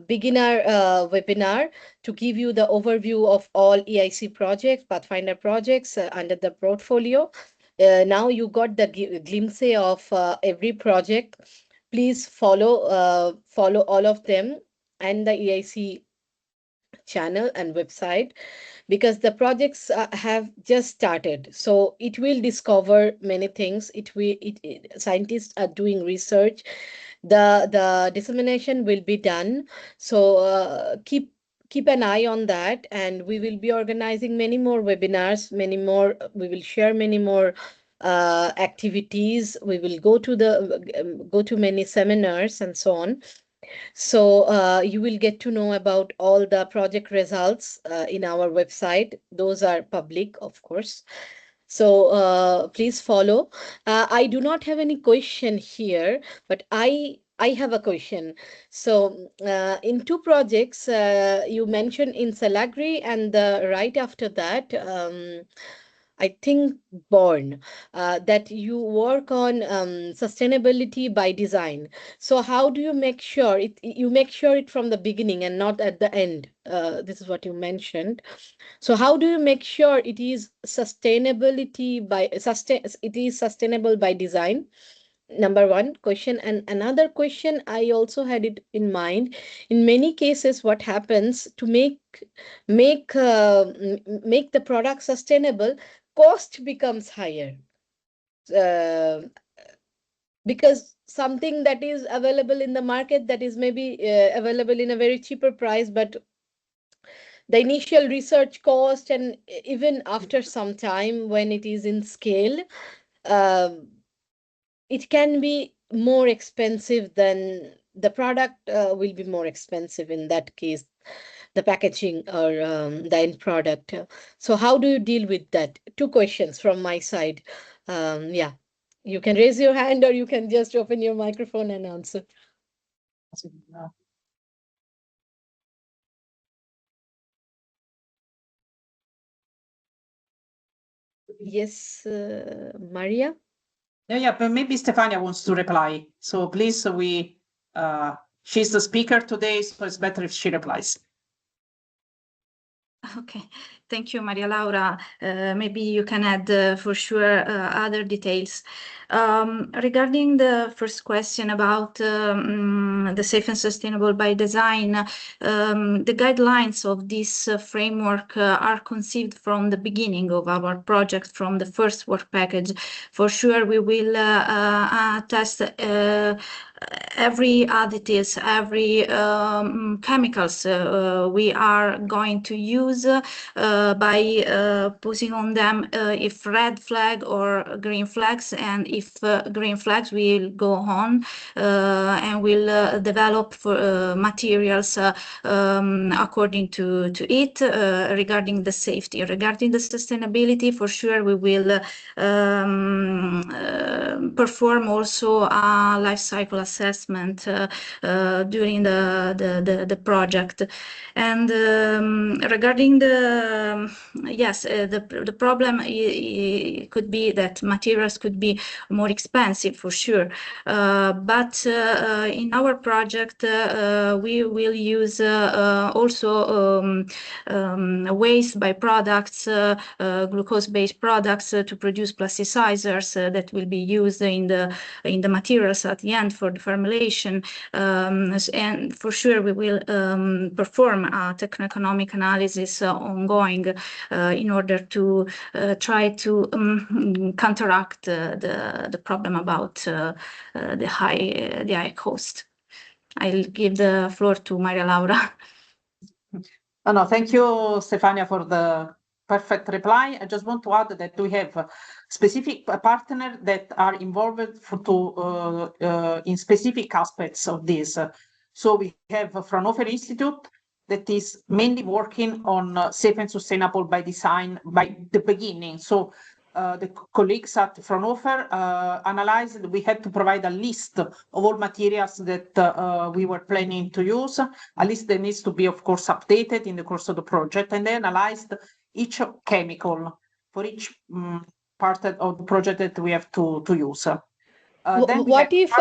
beginner webinar to give you the overview of all EIC projects, Pathfinder projects under the portfolio. Now you got the glimpse of every project. Please follow all of them and the EIC channel and website, because the projects have just started, so it will discover many things. Scientists are doing research, the dissemination will be done, so keep an eye on that, and we will be organizing many more webinars, we will share many more activities, we will go to many seminars and so on. So you will get to know about all the project results in our website. Those are public, of course. So please follow. I do not have any question here, but I have a question. So in two projects, you mentioned in CELLAGRI, and right after that, I think, Born, that you work on sustainability by design. So how do you make sure you make sure it from the beginning and not at the end? This is what you mentioned. So how do you make sure it is sustainable by design? Number one question. And another question I also had it in mind. In many cases, what happens to make the product sustainable, cost becomes higher, uh, because something that is available in the market, that is maybe available in a very cheaper price, but the initial research cost, and even after some time when it is in scale, um, it can be more expensive. Than the product will be more expensive in that case, the packaging or the end product. So how do you deal with that? Two questions from my side. Yeah, you can raise your hand or you can just open your microphone and answer. Yes, Maria? Yeah, but maybe Stefania wants to reply. So please, she's the speaker today, so it's better if she replies. Okay, thank you, Maria Laura. Maybe you can add for sure other details. Regarding the first question about the safe and sustainable by design, the guidelines of this framework are conceived from the beginning of our project, from the first work package. For sure, we will test every additives, every chemicals we are going to use by putting on them if red flag or green flags, and if green flags we'll go on and we'll develop for materials according to it. Regarding the safety, regarding the sustainability, for sure we will perform also a life cycle assessment during the project. And regarding the problem could be that materials could be more expensive, for sure, but in our project we will use also waste byproducts, glucose-based products to produce plasticizers that will be used in the materials at the end for the formulation. And for sure we will perform a techno-economic analysis ongoing in order to try to counteract the problem about the high cost. I'll give the floor to Maria Laura. No, thank you, Stefania, for the perfect reply. I just want to add that we have specific partners that are involved in specific aspects of this. So we have Fraunhofer Institute that is mainly working on safe and sustainable by design by the beginning. So the colleagues at Fraunhofer analyzed, we had to provide a list of all materials that we were planning to use. A list that needs to be, of course, updated in the course of the project, and they analyzed each chemical for each part of the project that we have to use. What if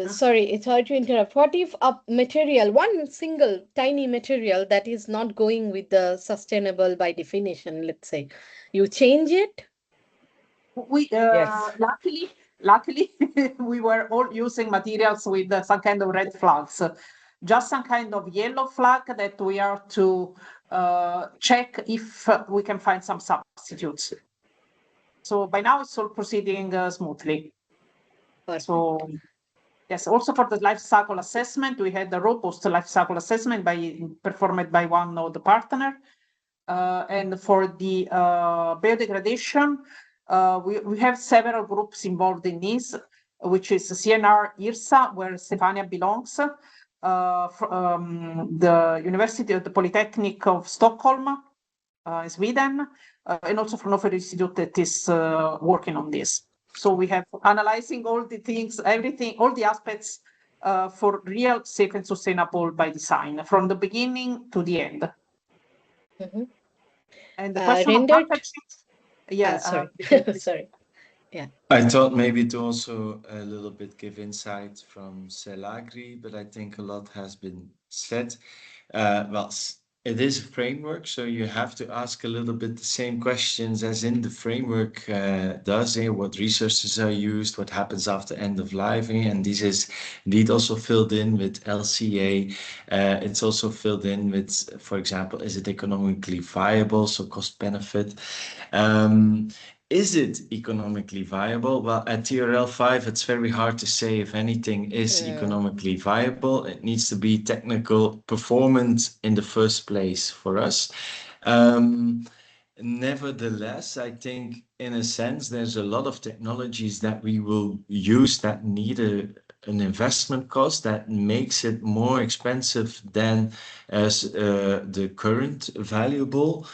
sorry, it's hard to interrupt. What if a material, one single tiny material that is not going with the sustainable by definition, let's say, you change it? We luckily we were all using materials with some kind of red flags, just some kind of yellow flag that we are to check if we can find some substitutes. So by now it's all proceeding smoothly. Perfect. So yes, also for the life cycle assessment, we had a robust life cycle assessment performed by one of the partner. And for the biodegradation, we have several groups involved in this, which is CNR IRSA, where Stefania belongs, the University of the Polytechnic of Stockholm, in Sweden, and also Fraunhofer Institute that is working on this. So we have analyzing all the things, everything, all the aspects for real safe and sustainable by design, from the beginning to the end. Mm-hmm. And the question of rendered. packaging, yeah, Sorry, sorry. Yeah. I thought maybe to also a little bit give insight from CELLAGRI, but I think a lot has been said. Well, it is a framework, so you have to ask a little bit the same questions as in the framework does. What resources are used, what happens after end of life, and this is indeed also filled in with LCA. It's also filled in with, for example, is it economically viable, so cost benefit. Is it economically viable? Well, at TRL 5, it's very hard to say if anything is economically viable. It needs to be technical performance in the first place for us. Nevertheless, I think in a sense, there's a lot of technologies that we will use that need an investment cost that makes it more expensive than as the current valuable.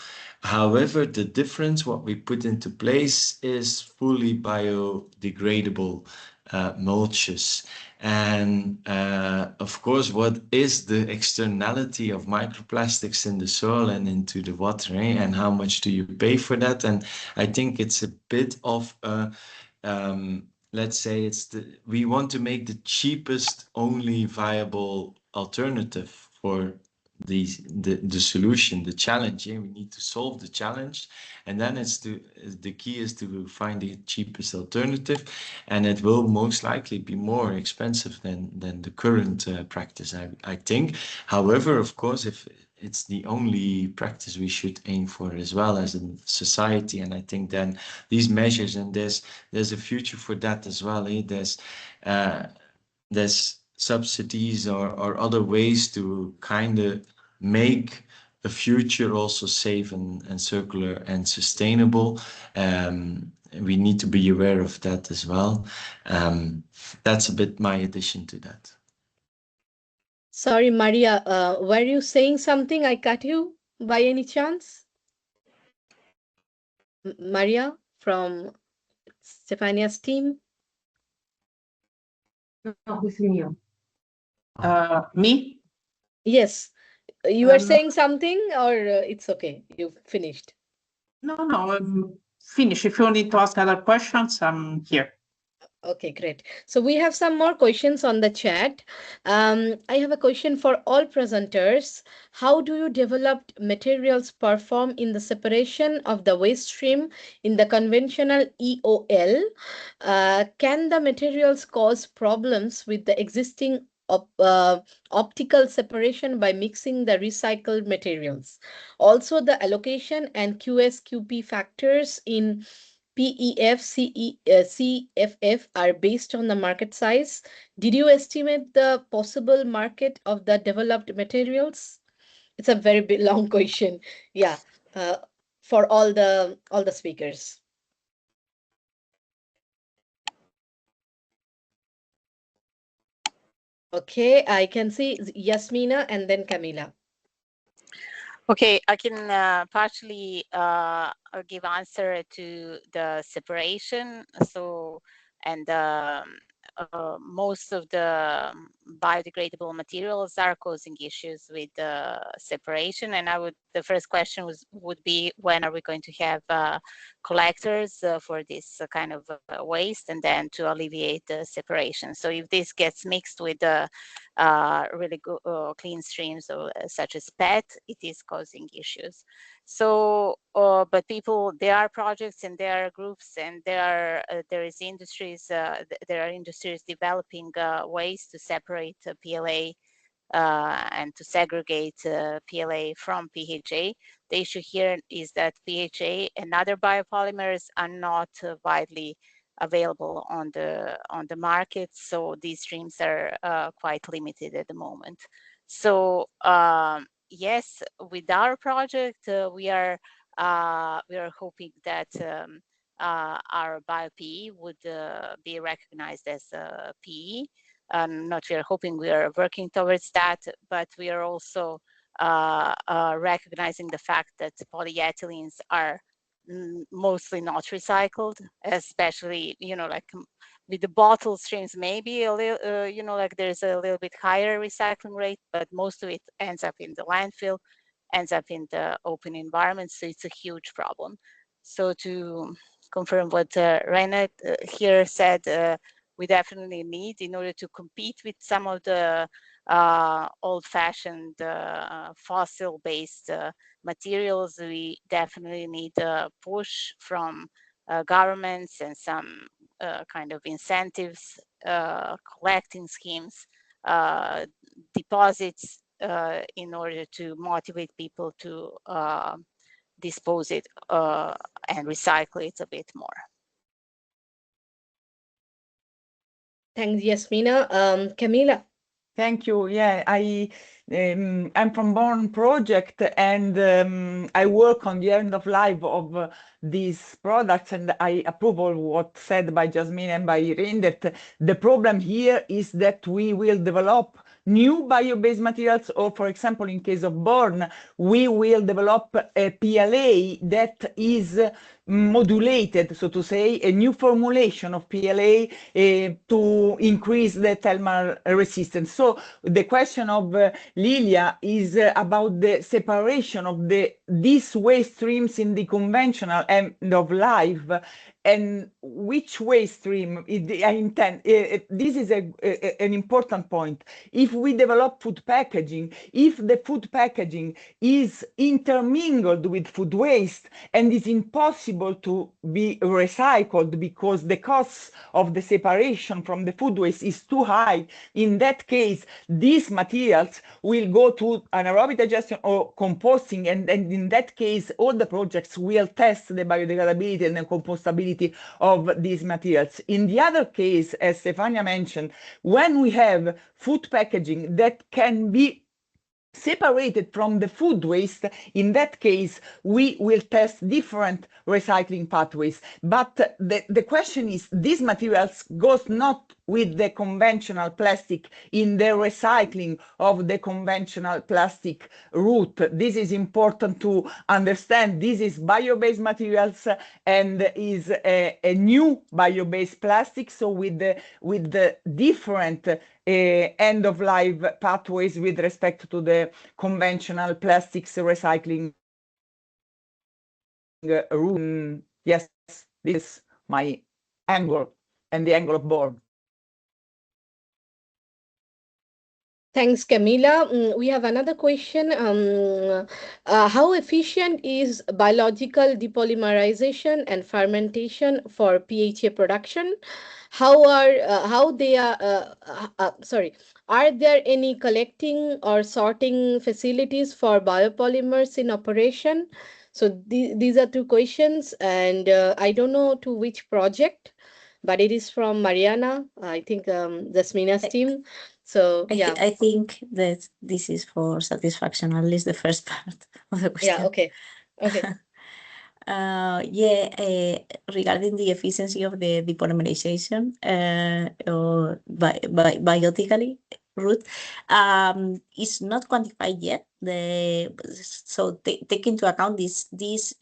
However, the difference, what we put into place is fully biodegradable mulches. And of course, what is the externality of microplastics in the soil and into the water, and how much do you pay for that? And I think it's a bit of a, let's say we want to make the cheapest only viable alternative for the solution, the challenge. We need to solve the challenge, and then the key is to find the cheapest alternative, and it will most likely be more expensive than the current practice, I think. However, of course, if it's the only practice we should aim for as well as a society, and I think then these measures, and there's a future for that as well. There's subsidies or other ways to kind of make a future also safe and circular and sustainable. We need to be aware of that as well. That's a bit my addition to that. Sorry, Maria, were you saying something? I cut you by any chance? Maria from Stefania's team? No, who's you? Me? Yes. You were saying something, or it's okay? You finished? No, I'm finished. If you need to ask other questions, I'm here. Okay, great. So we have some more questions on the chat. I have a question for all presenters. How do you develop materials perform in the separation of the waste stream in the conventional EOL? Can the materials cause problems with the existing optical separation by mixing the recycled materials? Also, the allocation and QS/QP factors in PEF, CFF are based on the market size. Did you estimate the possible market of the developed materials? It's a very big, long question. Yeah, for all the speakers. Okay, I can see Yasmina and then Camila. Okay, I can partially give answer to the separation. So, and most of the biodegradable materials are causing issues with the separation. And the first question would be, when are we going to have collectors for this kind of waste, and then to alleviate the separation. So if this gets mixed with the really good, clean streams such as PET, it is causing issues. So, but there are projects and there are groups and there are industries developing ways to separate PLA and to segregate PLA from PHA. The issue here is that PHA and other biopolymers are not widely available on the market, so these streams are quite limited at the moment. So yes, with our project, we are hoping that our bio-PE would be recognized as a PE. Not we are hoping, we are working towards that, but we are also recognizing the fact that polyethylenes are mostly not recycled, especially, like with the bottle streams, maybe a little, like there's a little bit higher recycling rate, but most of it ends up in the landfill. ends up in the open environment. So it's a huge problem. So to confirm what Reinhard here said, we definitely need, in order to compete with some of the old-fashioned fossil-based materials, we definitely need a push from governments and some kind of incentives, collecting schemes, deposits, in order to motivate people to dispose it and recycle it a bit more. Thanks, Yasmina. Camila. Thank you. Yeah, I'm from Born Project, and I work on the end of life of these products, and I approve of what said by Jasmine and by Irene, that the problem here is that we will develop new bio-based materials, or for example, in case of Born, we will develop a PLA that is modulated, so to say, a new formulation of PLA to increase the thermal resistance. So the question of Lilia is about the separation of these waste streams in the conventional end of life, and which waste stream I intend. This is an important point. If we develop food packaging, if the food packaging is intermingled with food waste and is impossible to be recycled because the cost of the separation from the food waste is too high, in that case, these materials will go to anaerobic digestion or composting, and in that case, all the projects will test the biodegradability and the compostability of these materials. In the other case, as Stefania mentioned, when we have food packaging that can be separated from the food waste, in that case, we will test different recycling pathways. But the question is, these materials goes not with the conventional plastic in the recycling of the conventional plastic route. This is important to understand. This is bio-based materials and is a new bio-based plastic, so with the different end of life pathways with respect to the conventional plastics recycling route. Yes, this is my angle and the angle of Born. Thanks, Camila. We have another question. How efficient is biological depolymerization and fermentation for PHA production? Are there any collecting or sorting facilities for biopolymers in operation? So these are two questions, and I don't know to which project, but it is from Mariana, I think Jasmina's team. So yeah, I think that this is for satisfaction, at least the first part of the question. yeah, okay. Regarding the efficiency of the depolymerization or biotically route, is not quantified yet. So take into account this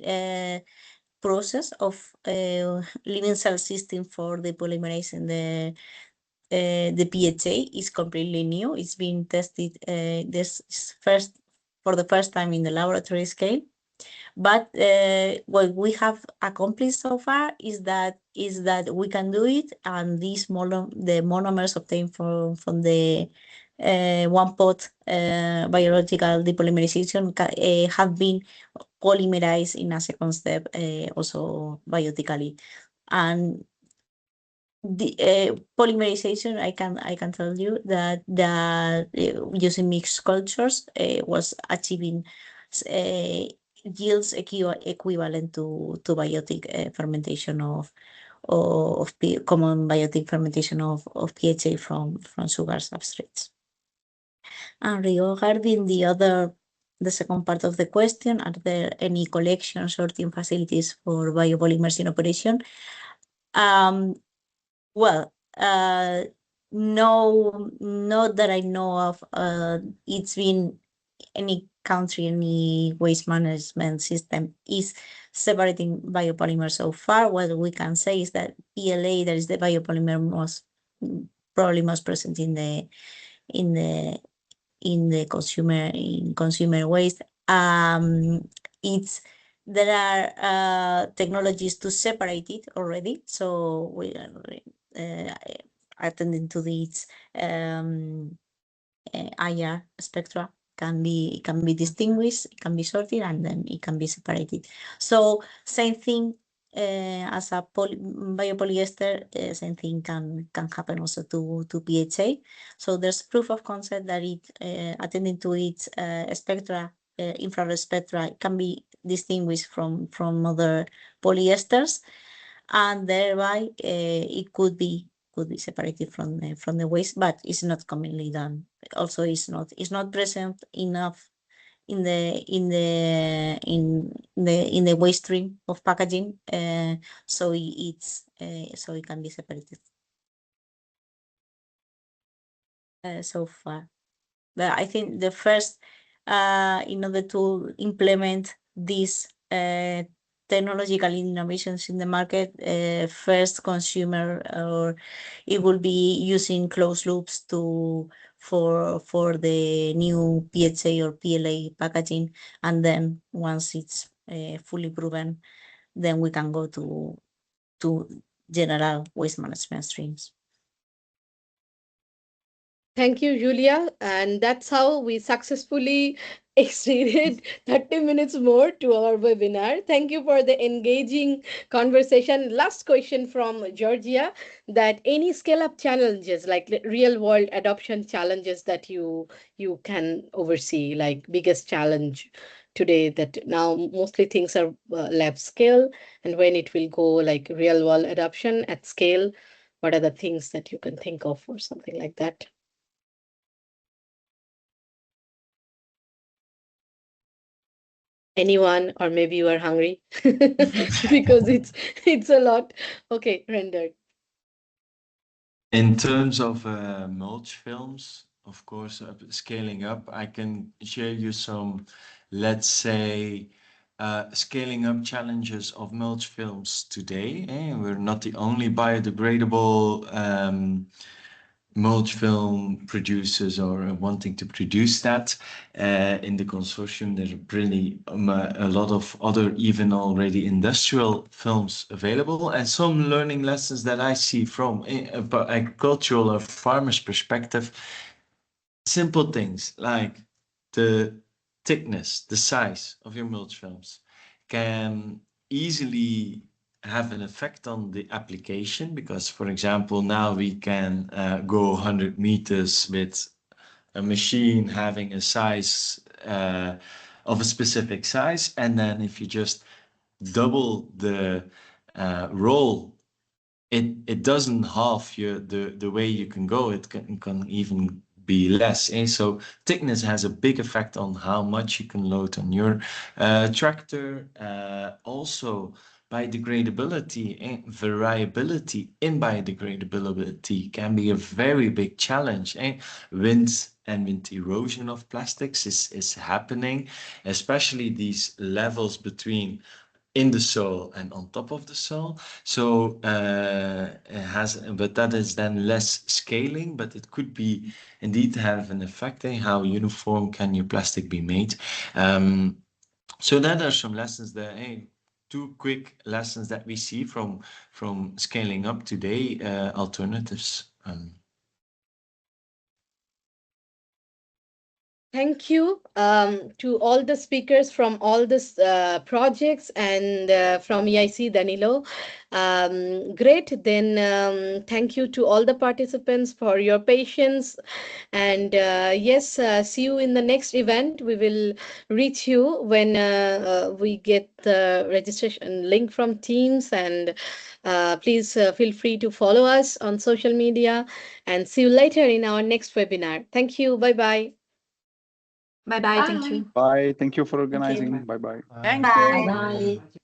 process of living cell system for the polymerizing the PHA is completely new. It's been tested for the first time in the laboratory scale. But what we have accomplished so far is that we can do it, and the monomers obtained from the one pot biological depolymerization have been polymerized in a second step, also biotically. And the polymerization, I can tell you that using mixed cultures was achieving yields equivalent to biotic fermentation of common biotic fermentation of PHA from sugar substrates. And regarding the second part of the question, are there any collection sorting facilities for biopolymers in operation? Well, no, not that I know of. It's been any country, any waste management system is separating biopolymers so far. What we can say is that PLA, that is the biopolymer probably most present in the consumer waste, There are technologies to separate it already, so we are attending to these IR spectra can be distinguished, it can be sorted, and then it can be separated. So same thing as a biopolyester, same thing can happen also to PHA. So there's proof of concept that it attending to its spectra, infrared spectra, can be distinguished from other polyesters, and thereby it could be separated from the waste, but it's not commonly done. Also, it's not present enough in the waste stream of packaging, so it can be separated so far. But I think the first, in order to implement these technological innovations in the market, first consumer, or it will be using closed loops for the new PHA or PLA packaging, and then once it's fully proven, then we can go to general waste management streams. Thank you, Julia. And that's how we successfully exceeded 30 minutes more to our webinar. Thank you for the engaging conversation. Last question from Georgia, that any scale-up challenges, like real-world adoption challenges that you can oversee, like biggest challenge today, that now mostly things are lab scale, and when it will go like real-world adoption at scale, what are the things that you can think of or something like that? Anyone, or maybe you are hungry because it's a lot. Okay, rendered. In terms of mulch films, of course, scaling up, I can share you some, let's say, scaling up challenges of mulch films today. We're not the only biodegradable mulch film producers or wanting to produce that. In the consortium, there's really a lot of other, even already industrial films available, and some learning lessons that I see from agricultural or farmers' perspective. Simple things like the thickness, the size of your mulch films can easily have an effect on the application, because, for example, now we can go 100 meters with a machine having a size of a specific size, and then if you just double the roll, it doesn't half the way you can go. It can even be less. So thickness has a big effect on how much you can load on your tractor. Also, biodegradability and variability in biodegradability can be a very big challenge. Wind and wind erosion of plastics is happening, especially these levels between in the soil and on top of the soil. So but that is then less scaling, but it could be indeed have an effect. How uniform can your plastic be made? So that are some lessons there. Two quick lessons that we see from scaling up today, alternatives. Thank you to all the speakers from all these projects, and from EIC, Danilo. Great. Then thank you to all the participants for your patience. And yes, see you in the next event. We will reach you when we get the registration link from Teams. And please feel free to follow us on social media. And see you later in our next webinar. Thank you. Bye-bye. Bye-bye. Thank you. Bye. Thank you for organizing. Bye-bye. Thank Bye. you. Bye.